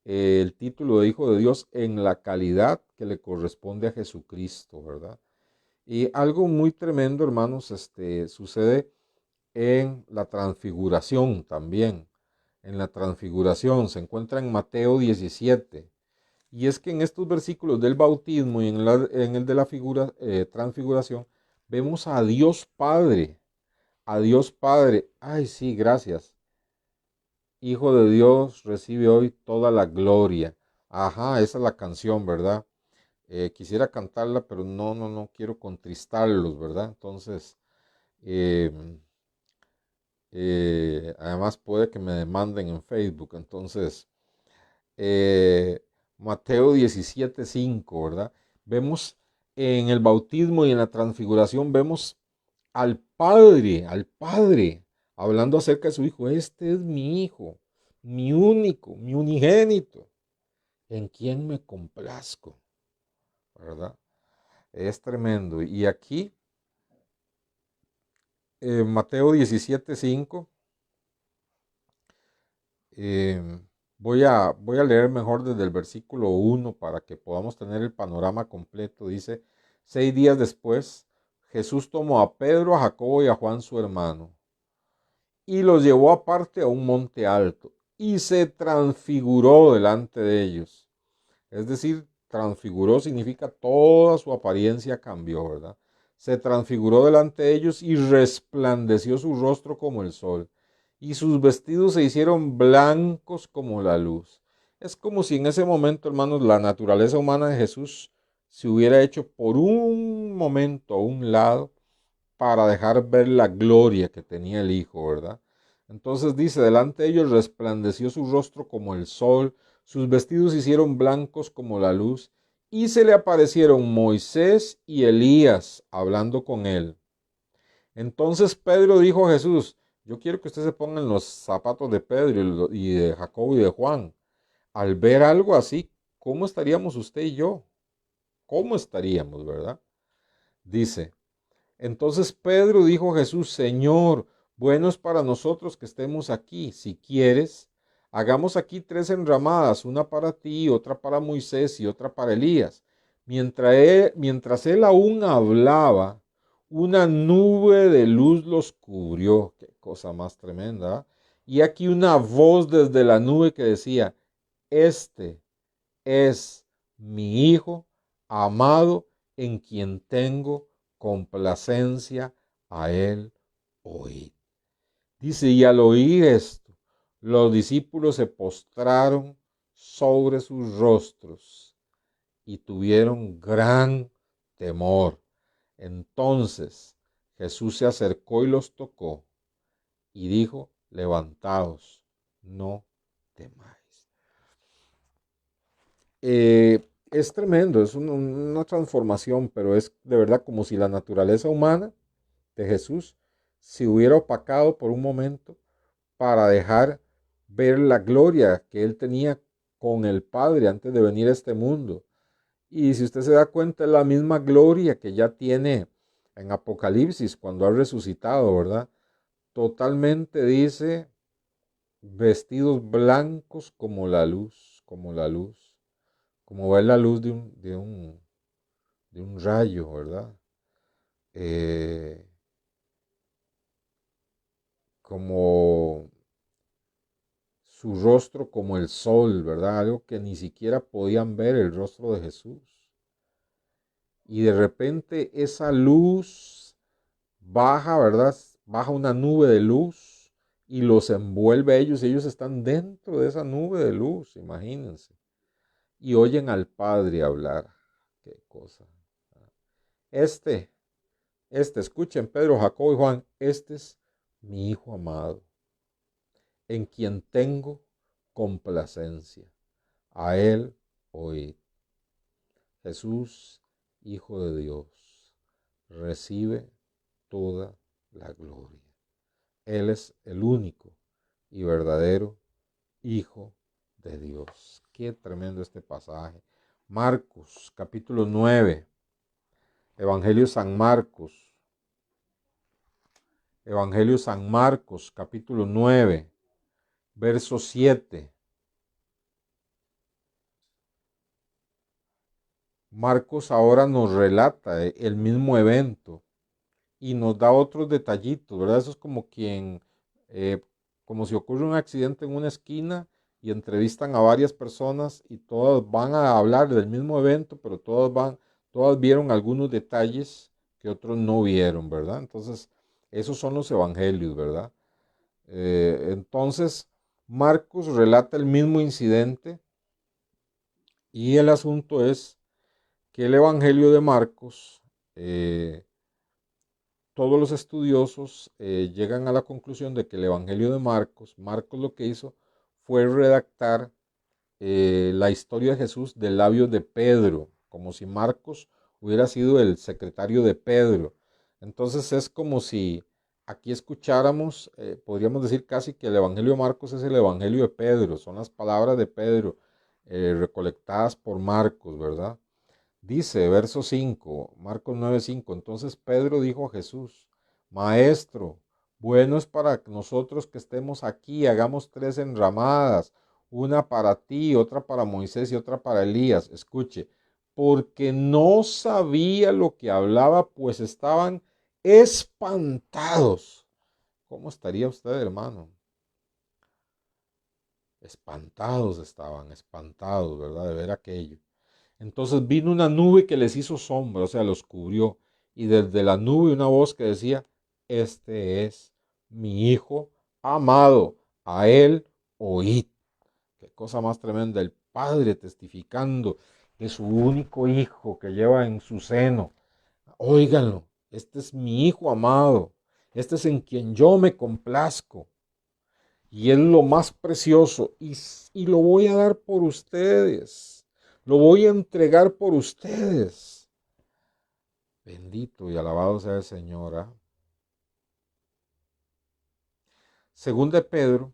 el título de Hijo de Dios en la calidad que le corresponde a Jesucristo, ¿verdad? Y algo muy tremendo, hermanos, sucede en la transfiguración también. En la transfiguración se encuentra en Mateo 17. Y es que en estos versículos del bautismo y en el de la transfiguración, vemos a Dios Padre. A Dios Padre. Ay, sí, gracias. Hijo de Dios, recibe hoy toda la gloria. Ajá, esa es la canción, ¿verdad? Quisiera cantarla, pero no quiero contristarlos, ¿verdad? Entonces, eh, además puede que me demanden en Facebook. Entonces, eh, Mateo 17:5, ¿verdad? Vemos en el bautismo y en la transfiguración, vemos al Padre, hablando acerca de su Hijo. Este es mi Hijo, mi único, mi unigénito, en quien me complazco, ¿verdad? Es tremendo. Y aquí, Mateo 17:5, eh, voy a leer mejor desde el versículo 1 para que podamos tener el panorama completo. Dice, 6 días después, Jesús tomó a Pedro, a Jacobo y a Juan su hermano y los llevó aparte a un monte alto y se transfiguró delante de ellos. Es decir, transfiguró significa toda su apariencia cambió, ¿verdad? Se transfiguró delante de ellos y resplandeció su rostro como el sol, y sus vestidos se hicieron blancos como la luz. Es como si en ese momento, hermanos, la naturaleza humana de Jesús se hubiera hecho por un momento a un lado para dejar ver la gloria que tenía el Hijo, ¿verdad? Entonces dice, delante de ellos resplandeció su rostro como el sol, sus vestidos se hicieron blancos como la luz, y se le aparecieron Moisés y Elías hablando con él. Entonces Pedro dijo a Jesús, yo quiero que usted se ponga en los zapatos de Pedro y de Jacobo y de Juan. Al ver algo así, ¿cómo estaríamos usted y yo? ¿Cómo estaríamos, verdad? Dice, entonces Pedro dijo a Jesús, Señor, bueno es para nosotros que estemos aquí. Si quieres, hagamos aquí 3 enramadas, una para ti, otra para Moisés y otra para Elías. Mientras él aún hablaba, una nube de luz los cubrió. Qué cosa más tremenda. Y aquí una voz desde la nube que decía, este es mi Hijo amado en quien tengo complacencia, a él oíd. Dice, y al oír esto, los discípulos se postraron sobre sus rostros y tuvieron gran temor. Entonces Jesús se acercó y los tocó y dijo, levantaos, no temáis. Es tremendo, es una transformación, pero es de verdad como si la naturaleza humana de Jesús se hubiera opacado por un momento para dejar ver la gloria que él tenía con el Padre antes de venir a este mundo. Y si usted se da cuenta, es la misma gloria que ya tiene en Apocalipsis cuando ha resucitado, ¿verdad? Totalmente dice, vestidos blancos como la luz, como ver la luz de un rayo, ¿verdad? Eh, como su rostro como el sol, ¿verdad? Algo que ni siquiera podían ver el rostro de Jesús. Y de repente esa luz baja, ¿verdad? Baja una nube de luz y los envuelve a ellos. Ellos están dentro de esa nube de luz, imagínense. Y oyen al Padre hablar. Qué cosa. Este, escuchen Pedro, Jacobo y Juan, este es mi Hijo amado, en quien tengo complacencia. A él oíd. Jesús, Hijo de Dios, recibe toda la gloria. Él es el único y verdadero Hijo de Dios. Qué tremendo este pasaje. Marcos, capítulo 9. Evangelio San Marcos. Evangelio San Marcos, capítulo 9, verso 7. Marcos ahora nos relata el mismo evento y nos da otros detallitos, ¿verdad? Eso es eh, como si ocurre un accidente en una esquina y entrevistan a varias personas y todas van a hablar del mismo evento, pero todas vieron algunos detalles que otros no vieron, ¿verdad? Entonces, esos son los evangelios, ¿verdad? Entonces, Marcos relata el mismo incidente y el asunto es que el Evangelio de Marcos, todos los estudiosos llegan a la conclusión de que el Evangelio de Marcos lo que hizo fue redactar la historia de Jesús de labios de Pedro, como si Marcos hubiera sido el secretario de Pedro. Entonces es como si aquí escucháramos, podríamos decir casi que el Evangelio de Marcos es el Evangelio de Pedro, son las palabras de Pedro recolectadas por Marcos, ¿verdad? Dice, verso 5, Marcos 9:5, entonces Pedro dijo a Jesús, Maestro, bueno es para nosotros que estemos aquí, hagamos 3 enramadas, una para ti, otra para Moisés y otra para Elías. Escuche, porque no sabía lo que hablaba, pues estaban espantados. ¿Cómo estaría usted, hermano? Espantados estaban, espantados, ¿verdad? De ver aquello. Entonces vino una nube que les hizo sombra, o sea, los cubrió. Y desde la nube una voz que decía, este es mi hijo amado, a él oíd. Qué cosa más tremenda, el Padre testificando de su único hijo que lleva en su seno. Óiganlo, este es mi hijo amado, este es en quien yo me complazco. Y es lo más precioso y lo voy a dar por ustedes. Lo voy a entregar por ustedes. Bendito y alabado sea el Señor. ¿Ah? Según de Pedro,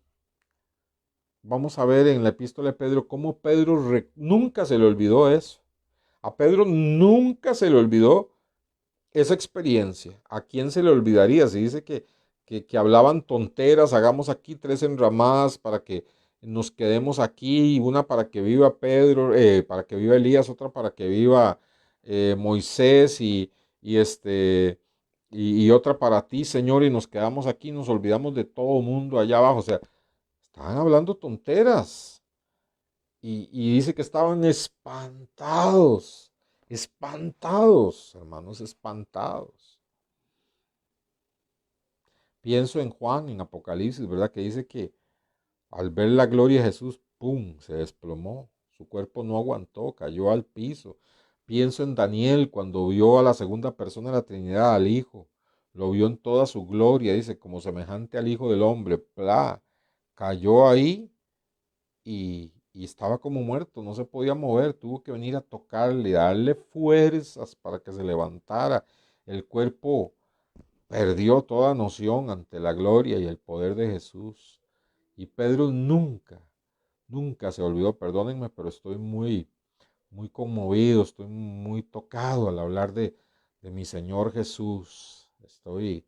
vamos a ver en la epístola de Pedro cómo Pedro nunca se le olvidó eso. A Pedro nunca se le olvidó esa experiencia. ¿A quién se le olvidaría? Se dice que hablaban tonteras, hagamos aquí 3 enramadas para que nos quedemos aquí, una para que viva Pedro, para que viva Elías, otra para que viva Moisés y otra para ti, Señor, y nos quedamos aquí, nos olvidamos de todo el mundo allá abajo. O sea, estaban hablando tonteras. Y dice que estaban espantados, espantados, hermanos, espantados. Pienso en Juan, en Apocalipsis, ¿verdad? Que dice que al ver la gloria de Jesús, ¡pum!, se desplomó. Su cuerpo no aguantó, cayó al piso. Pienso en Daniel cuando vio a la segunda persona de la Trinidad, al Hijo. Lo vio en toda su gloria, dice, como semejante al Hijo del Hombre. ¡Pla! Cayó ahí y estaba como muerto, no se podía mover, tuvo que venir a tocarle, a darle fuerzas para que se levantara. El cuerpo perdió toda noción ante la gloria y el poder de Jesús. Y Pedro nunca se olvidó, perdónenme, pero estoy muy conmovido, estoy muy tocado al hablar de mi Señor Jesús. Eh,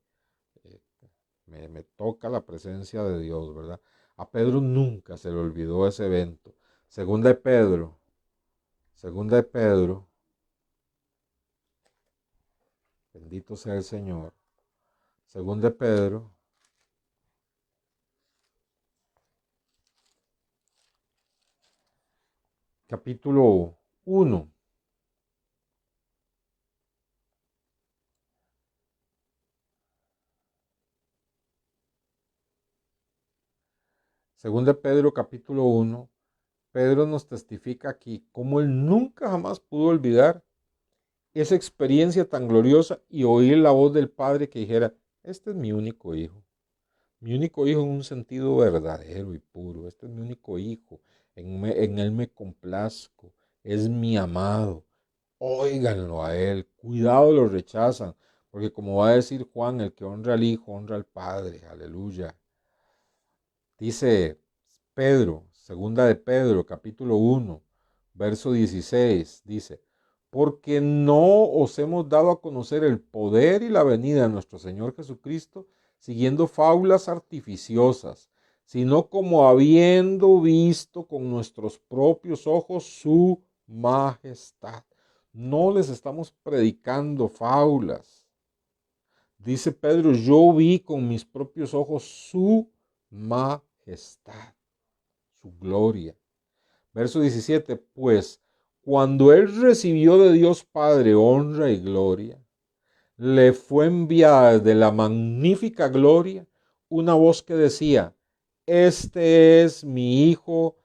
me toca la presencia de Dios, ¿verdad? A Pedro nunca se le olvidó ese evento. Segunda de Pedro, segunda de Pedro, bendito sea el Señor. Segunda de Pedro, capítulo 1. Segunda de Pedro, capítulo 1. Pedro nos testifica aquí cómo él nunca jamás pudo olvidar esa experiencia tan gloriosa y oír la voz del Padre que dijera, este es mi único hijo. Mi único hijo en un sentido verdadero y puro. Este es mi único hijo. En él me complazco. Es mi amado. Óiganlo a él. Cuidado lo rechazan. Porque como va a decir Juan, el que honra al Hijo, honra al Padre. Aleluya. Dice Pedro, segunda de Pedro, capítulo 1, verso 16, dice, porque no os hemos dado a conocer el poder y la venida de nuestro Señor Jesucristo siguiendo fábulas artificiosas, sino como habiendo visto con nuestros propios ojos su majestad. No les estamos predicando fábulas. Dice Pedro, yo vi con mis propios ojos su majestad, su gloria. Verso 17, pues cuando él recibió de Dios Padre honra y gloria, le fue enviada de la magnífica gloria una voz que decía, este es mi Hijo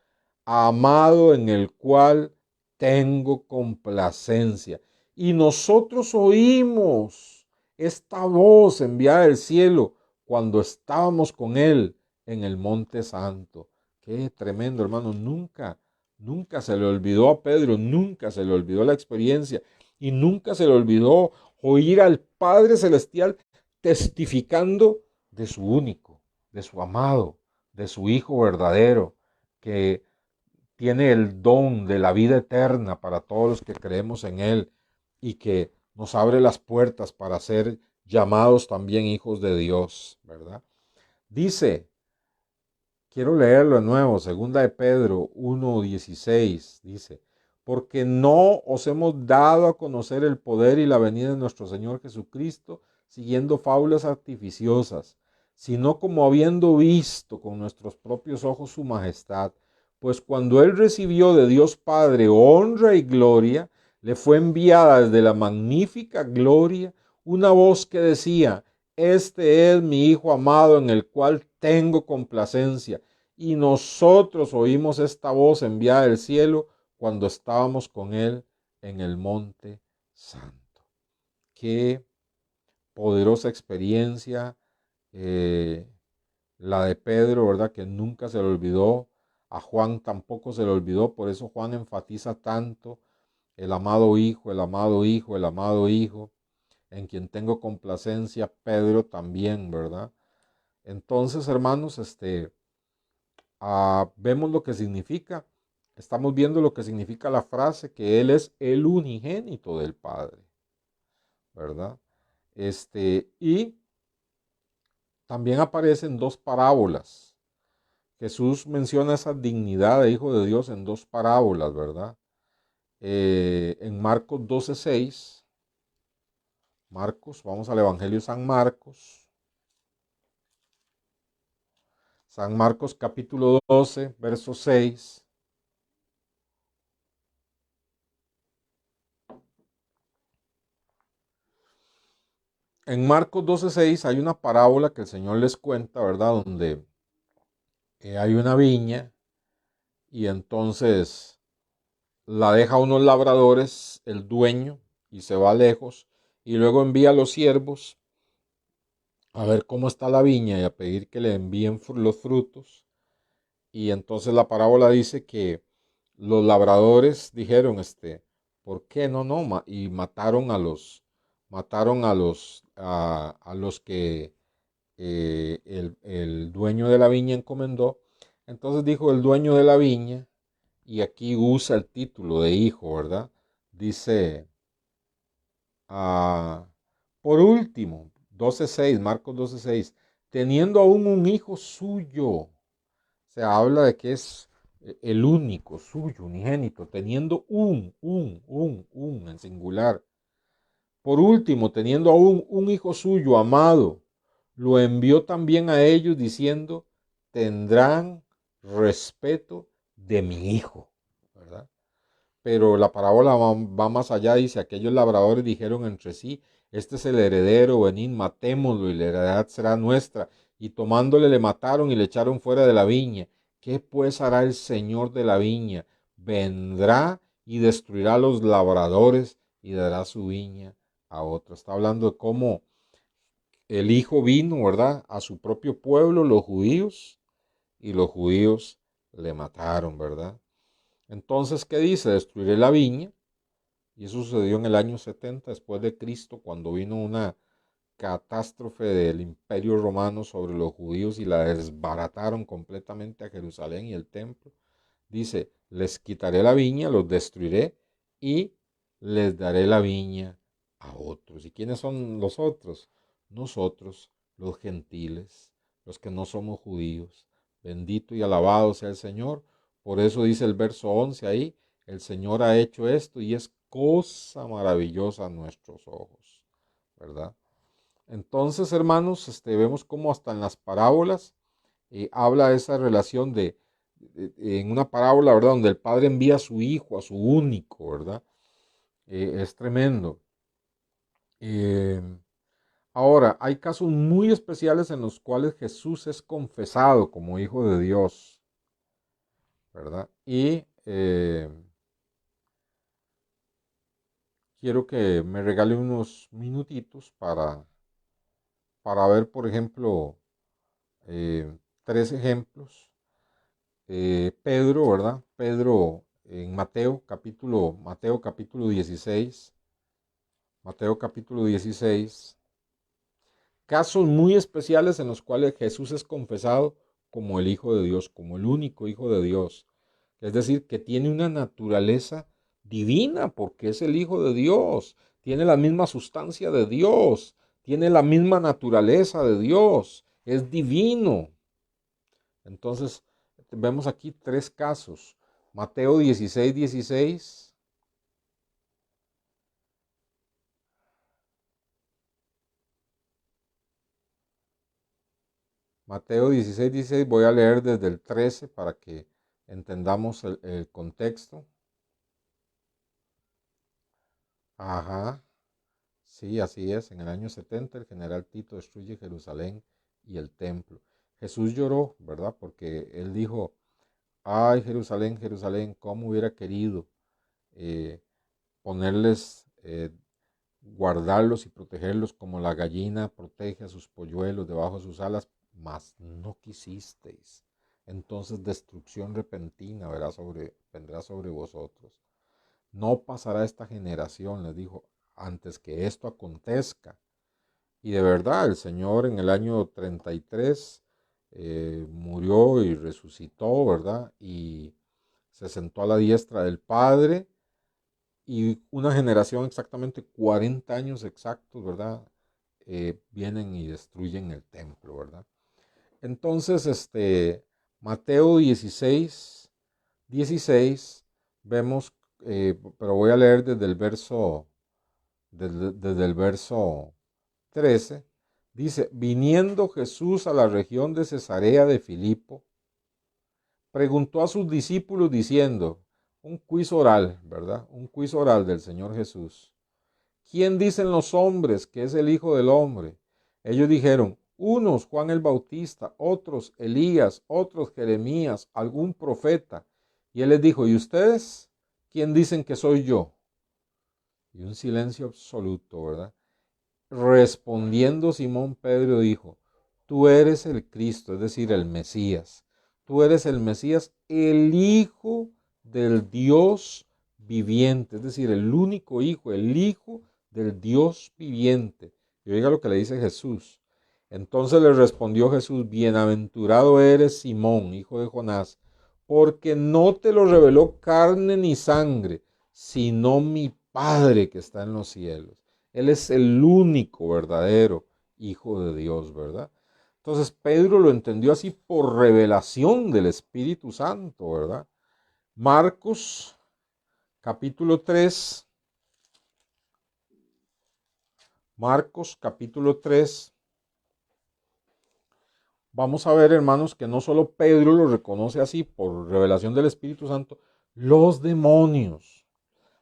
amado en el cual tengo complacencia. Y nosotros oímos esta voz enviada del cielo cuando estábamos con él en el monte santo. Qué tremendo, hermano. Nunca se le olvidó a Pedro, nunca se le olvidó la experiencia y nunca se le olvidó oír al Padre Celestial testificando de su único, de su amado, de su Hijo verdadero, que tiene el don de la vida eterna para todos los que creemos en Él y que nos abre las puertas para ser llamados también hijos de Dios, ¿verdad? Dice, quiero leerlo de nuevo, segunda de Pedro 1:16, dice, porque no os hemos dado a conocer el poder y la venida de nuestro Señor Jesucristo, siguiendo fábulas artificiosas, sino como habiendo visto con nuestros propios ojos su majestad. Pues cuando él recibió de Dios Padre honra y gloria, le fue enviada desde la magnífica gloria una voz que decía: este es mi Hijo amado en el cual tengo complacencia. Y nosotros oímos esta voz enviada del cielo cuando estábamos con él en el monte santo. Qué poderosa experiencia la de Pedro, ¿verdad? Que nunca se le olvidó. A Juan tampoco se le olvidó, por eso Juan enfatiza tanto el amado Hijo, el amado Hijo, el amado Hijo, en quien tengo complacencia. Pedro también, ¿verdad? Entonces, hermanos, vemos lo que significa, estamos viendo lo que significa la frase que Él es el unigénito del Padre, ¿verdad? Y también aparecen dos parábolas. Jesús menciona esa dignidad de Hijo de Dios en dos parábolas, ¿verdad? En Marcos 12:6, vamos al Evangelio de San Marcos. San Marcos capítulo 12, verso 6. En Marcos 12:6 hay una parábola que el Señor les cuenta, ¿verdad? Donde hay una viña y entonces la deja a unos labradores, el dueño, y se va lejos, y luego envía a los siervos a ver cómo está la viña y a pedir que le envíen los frutos. Y entonces la parábola dice que los labradores dijeron, ¿por qué no, no? Y a los que el dueño de la viña encomendó. Entonces dijo el dueño de la viña, y aquí usa el título de hijo, ¿verdad? Dice, ah, por último, 12:6, Marcos 12:6, teniendo aún un hijo suyo. Se habla de que es el único, suyo, unigénito, teniendo un, en singular. Por último, teniendo aún un hijo suyo, amado, lo envió también a ellos diciendo: tendrán respeto de mi hijo, ¿verdad? Pero la parábola va más allá, dice: aquellos labradores dijeron entre sí: este es el heredero, venid, matémoslo y la heredad será nuestra. Y tomándole le mataron y le echaron fuera de la viña. ¿Qué pues hará el Señor de la viña? Vendrá y destruirá a los labradores y dará su viña a otro. Está hablando de cómo el Hijo vino, ¿verdad?, a su propio pueblo, los judíos, y los judíos le mataron, ¿verdad? Entonces, ¿qué dice? Destruiré la viña. Y eso sucedió en el año 70 después de Cristo, cuando vino una catástrofe del Imperio Romano sobre los judíos y la desbarataron completamente a Jerusalén y el templo. Dice: les quitaré la viña, los destruiré y les daré la viña a otros. ¿Y quiénes son los otros? Nosotros, los gentiles, los que no somos judíos. Bendito y alabado sea el Señor. Por eso dice el verso 11 ahí: el Señor ha hecho esto y es cosa maravillosa a nuestros ojos, ¿verdad? Entonces, hermanos, vemos cómo hasta en las parábolas habla de esa relación en una parábola, ¿verdad?, donde el padre envía a su hijo, a su único, ¿verdad? Es tremendo. Eh, Ahora, hay casos muy especiales en los cuales Jesús es confesado como hijo de Dios, ¿verdad? Y quiero que me regale unos minutitos para ver, por ejemplo, tres ejemplos. Pedro, ¿verdad? Pedro en Mateo capítulo 16, Mateo capítulo 16, casos muy especiales en los cuales Jesús es confesado como el Hijo de Dios, como el único Hijo de Dios. Es decir, que tiene una naturaleza divina porque es el Hijo de Dios, tiene la misma sustancia de Dios, tiene la misma naturaleza de Dios, es divino. Entonces, vemos aquí tres casos. Mateo 16:16, Mateo 16, 16, voy a leer desde el 13 para que entendamos el contexto. Ajá, sí, así es. En el año 70 el general Tito destruye Jerusalén y el templo. Jesús lloró, ¿verdad? Porque él dijo, ay, Jerusalén, Jerusalén, cómo hubiera querido eh, ponerles, guardarlos y protegerlos como la gallina protege a sus polluelos debajo de sus alas, mas no quisisteis. Entonces destrucción repentina vendrá sobre vosotros. No pasará esta generación, les dijo, antes que esto acontezca. Y de verdad, el Señor en el año 33 murió y resucitó, ¿verdad? Y se sentó a la diestra del Padre y una generación, exactamente 40 años exactos, ¿verdad? Vienen y destruyen el templo, ¿verdad? Entonces, Mateo 16, 16, vemos, pero voy a leer desde el verso 13, dice, viniendo Jesús a la región de Cesarea de Filipo, preguntó a sus discípulos diciendo, un quiz oral, ¿verdad? Un quiz oral del Señor Jesús. ¿Quién dicen los hombres que es el Hijo del Hombre? Ellos dijeron, unos Juan el Bautista, otros Elías, otros Jeremías, algún profeta. Y él les dijo, ¿y ustedes? ¿Quién dicen que soy yo? Y un silencio absoluto, ¿verdad? Respondiendo Simón Pedro dijo, tú eres el Cristo, es decir, el Mesías. Tú eres el Mesías, el Hijo del Dios viviente, es decir, el único Hijo, el Hijo del Dios viviente. Y oiga lo que le dice Jesús. Entonces le respondió Jesús, bienaventurado eres Simón, hijo de Jonás, porque no te lo reveló carne ni sangre, sino mi Padre que está en los cielos. Él es el único verdadero Hijo de Dios, ¿verdad? Entonces Pedro lo entendió así por revelación del Espíritu Santo, ¿verdad? Marcos capítulo 3, Marcos capítulo 3. Vamos a ver, hermanos, que no solo Pedro lo reconoce así por revelación del Espíritu Santo, los demonios,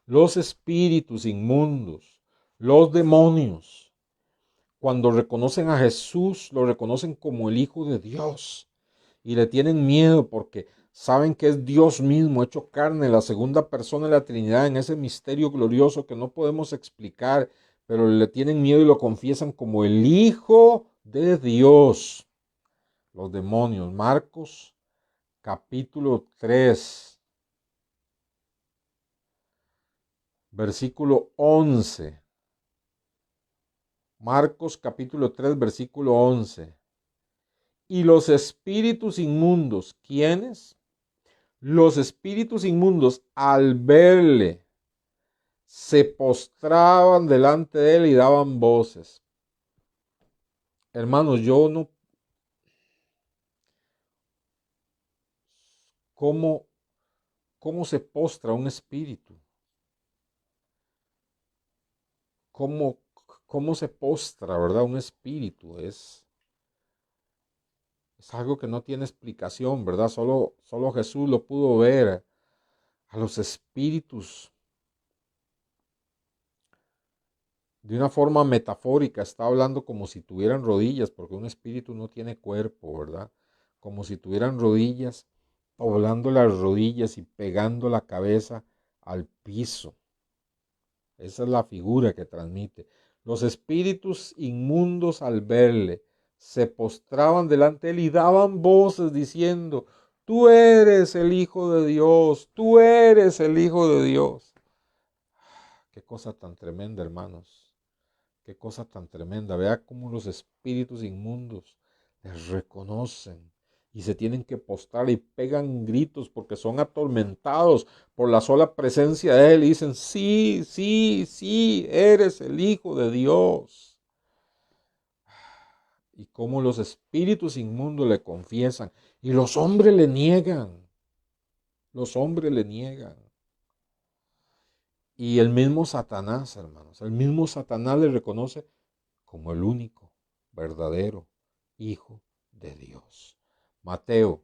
los espíritus inmundos, los demonios, cuando reconocen a Jesús, lo reconocen como el Hijo de Dios y le tienen miedo porque saben que es Dios mismo hecho carne, la segunda persona de la Trinidad en ese misterio glorioso que no podemos explicar, pero le tienen miedo y lo confiesan como el Hijo de Dios. Los demonios, Marcos capítulo 3, versículo 11. Marcos capítulo 3, versículo 11. Y los espíritus inmundos, ¿quiénes? Los espíritus inmundos al verle se postraban delante de él y daban voces. Hermanos, yo no... ¿Cómo, cómo se postra un espíritu? ¿Cómo, cómo se postra, verdad? Un espíritu es algo que no tiene explicación, ¿verdad? Solo Jesús lo pudo ver. A los espíritus, de una forma metafórica, está hablando como si tuvieran rodillas, porque un espíritu no tiene cuerpo, ¿verdad? Como si tuvieran rodillas, doblando las rodillas y pegando la cabeza al piso. Esa es la figura que transmite. Los espíritus inmundos al verle se postraban delante de él y daban voces diciendo, tú eres el Hijo de Dios, tú eres el Hijo de Dios. Qué cosa tan tremenda, hermanos. Qué cosa tan tremenda. Vea cómo los espíritus inmundos les reconocen y se tienen que postrar y pegan gritos porque son atormentados por la sola presencia de Él y dicen, sí, sí, sí, eres el Hijo de Dios. Y cómo los espíritus inmundos le confiesan y los hombres le niegan. Los hombres le niegan. Y el mismo Satanás, hermanos, el mismo Satanás le reconoce como el único, verdadero Hijo de Dios. Mateo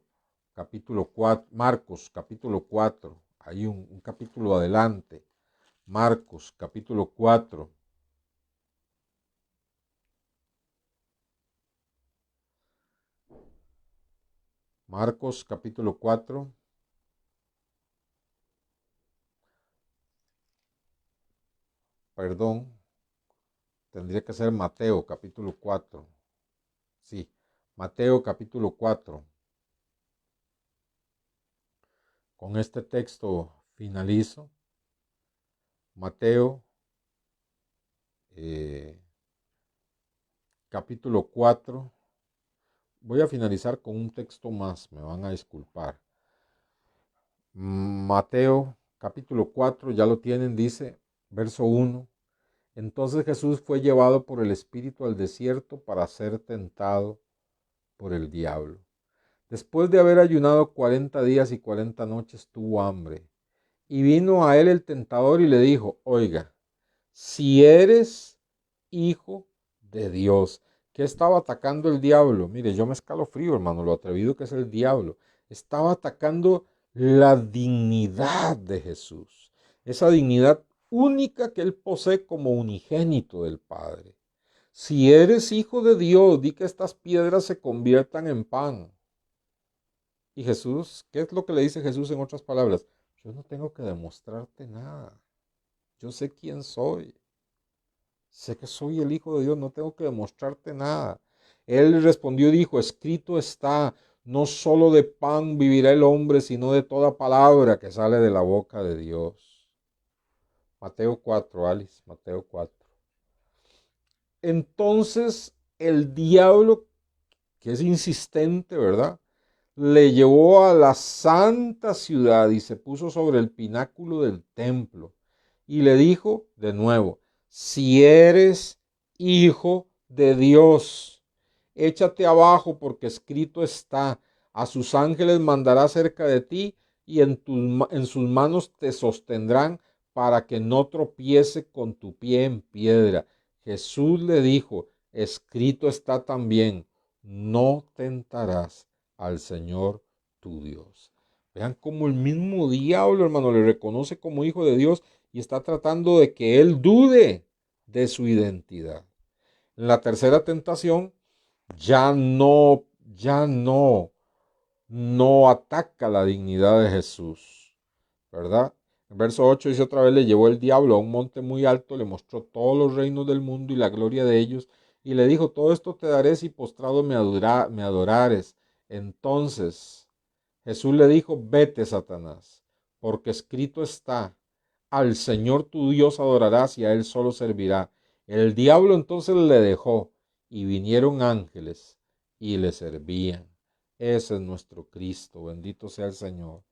capítulo 4, Marcos capítulo 4, hay un capítulo adelante. Marcos capítulo 4. Marcos capítulo 4. Perdón, tendría que ser Mateo capítulo 4. Sí, Mateo capítulo 4. Con este texto finalizo. Mateo capítulo 4. Voy a finalizar con un texto más, me van a disculpar. Mateo capítulo 4, ya lo tienen, dice, verso 1. Entonces Jesús fue llevado por el Espíritu al desierto para ser tentado por el diablo. Después de haber ayunado 40 días y 40 noches, tuvo hambre. Y vino a él el tentador y le dijo, oiga, si eres hijo de Dios. ¿Qué estaba atacando el diablo? Mire, yo me escalofrío, hermano, lo atrevido que es el diablo. Estaba atacando la dignidad de Jesús, esa dignidad única que él posee como unigénito del Padre. Si eres hijo de Dios, di que estas piedras se conviertan en pan. Y Jesús, ¿qué es lo que le dice Jesús en otras palabras? Yo no tengo que demostrarte nada. Yo sé quién soy. Sé que soy el Hijo de Dios, no tengo que demostrarte nada. Él respondió y dijo, escrito está, no solo de pan vivirá el hombre, sino de toda palabra que sale de la boca de Dios. Mateo 4, Alice, Mateo 4. Entonces el diablo, que es insistente, ¿verdad? Le llevó a la santa ciudad y se puso sobre el pináculo del templo y le dijo de nuevo, si eres hijo de Dios, échate abajo porque escrito está, a sus ángeles mandará cerca de ti y en sus manos te sostendrán para que no tropiece con tu pie en piedra. Jesús le dijo, escrito está también, no tentarás al Señor tu Dios. Vean cómo el mismo diablo, hermano, le reconoce como hijo de Dios y está tratando de que él dude de su identidad. En la tercera tentación, no ataca la dignidad de Jesús, ¿verdad? En verso 8 dice otra vez, le llevó el diablo a un monte muy alto, le mostró todos los reinos del mundo y la gloria de ellos, y le dijo, todo esto te daré si postrado me adorares. Entonces Jesús le dijo, vete, Satanás, porque escrito está, al Señor tu Dios adorarás y a Él solo servirá. El diablo entonces le dejó y vinieron ángeles y le servían. Ese es nuestro Cristo, bendito sea el Señor.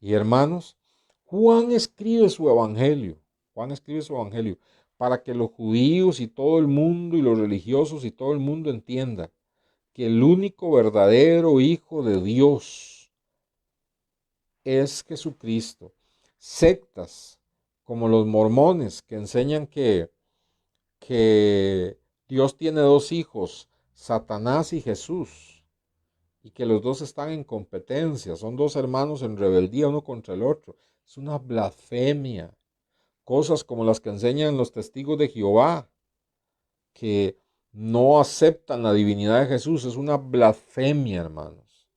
Y hermanos, Juan escribe su evangelio. Juan escribe su evangelio para que los judíos y todo el mundo y los religiosos y todo el mundo entienda que el único verdadero Hijo de Dios es Jesucristo. Sectas como los mormones que enseñan que Dios tiene dos hijos, Satanás y Jesús, y que los dos están en competencia, son dos hermanos en rebeldía uno contra el otro. Es una blasfemia. Cosas como las que enseñan los testigos de Jehová, que no aceptan la divinidad de Jesús, es una blasfemia, hermanos.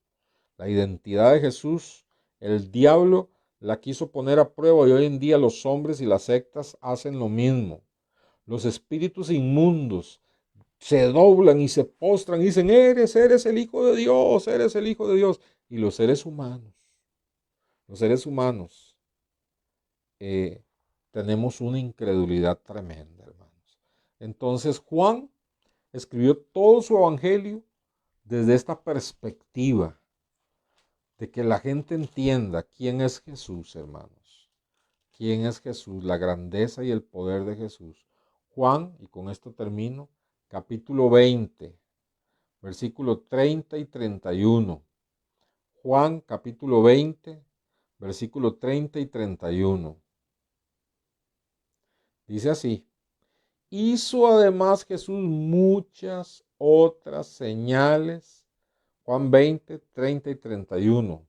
La identidad de Jesús, el diablo la quiso poner a prueba y hoy en día los hombres y las sectas hacen lo mismo. Los espíritus inmundos se doblan y se postran y dicen, eres el Hijo de Dios, eres el Hijo de Dios. Y los seres humanos tenemos una incredulidad tremenda, hermanos. Entonces Juan escribió todo su evangelio desde esta perspectiva de que la gente entienda quién es Jesús, hermanos. ¿Quién es Jesús? La grandeza y el poder de Jesús. Juan, y con esto termino, capítulo 20, versículo 30 y 31. Juan, capítulo 20, versículo 30 y 31. Dice así, hizo además Jesús muchas otras señales Juan 20, 30 y 31.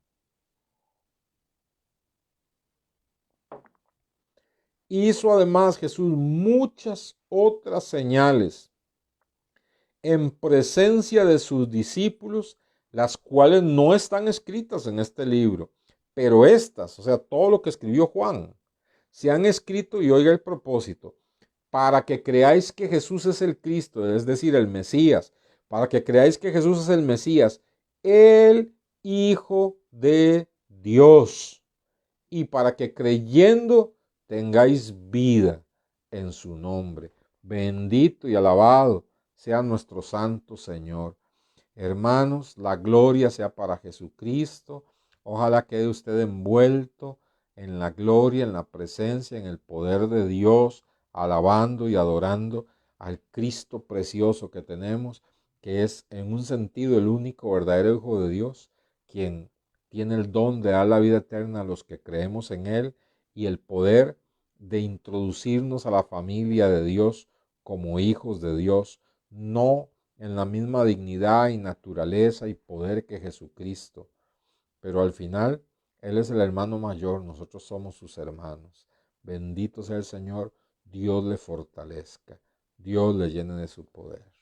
Hizo además Jesús muchas otras señales en presencia de sus discípulos, las cuales no están escritas en este libro, pero estas, o sea, todo lo que escribió Juan, se han escrito, y oiga el propósito, para que creáis que Jesús es el Cristo, es decir, el Mesías, para que creáis que Jesús es el Mesías, el Hijo de Dios, y para que creyendo tengáis vida en su nombre. Bendito y alabado sea nuestro santo Señor. Hermanos, la gloria sea para Jesucristo. Ojalá quede usted envuelto en la gloria, en la presencia, en el poder de Dios, alabando y adorando al Cristo precioso que tenemos, que es en un sentido el único verdadero Hijo de Dios, quien tiene el don de dar la vida eterna a los que creemos en Él y el poder de introducirnos a la familia de Dios como hijos de Dios, no en la misma dignidad y naturaleza y poder que Jesucristo, pero al final Él es el hermano mayor, nosotros somos sus hermanos. Bendito sea el Señor, Dios le fortalezca, Dios le llene de su poder.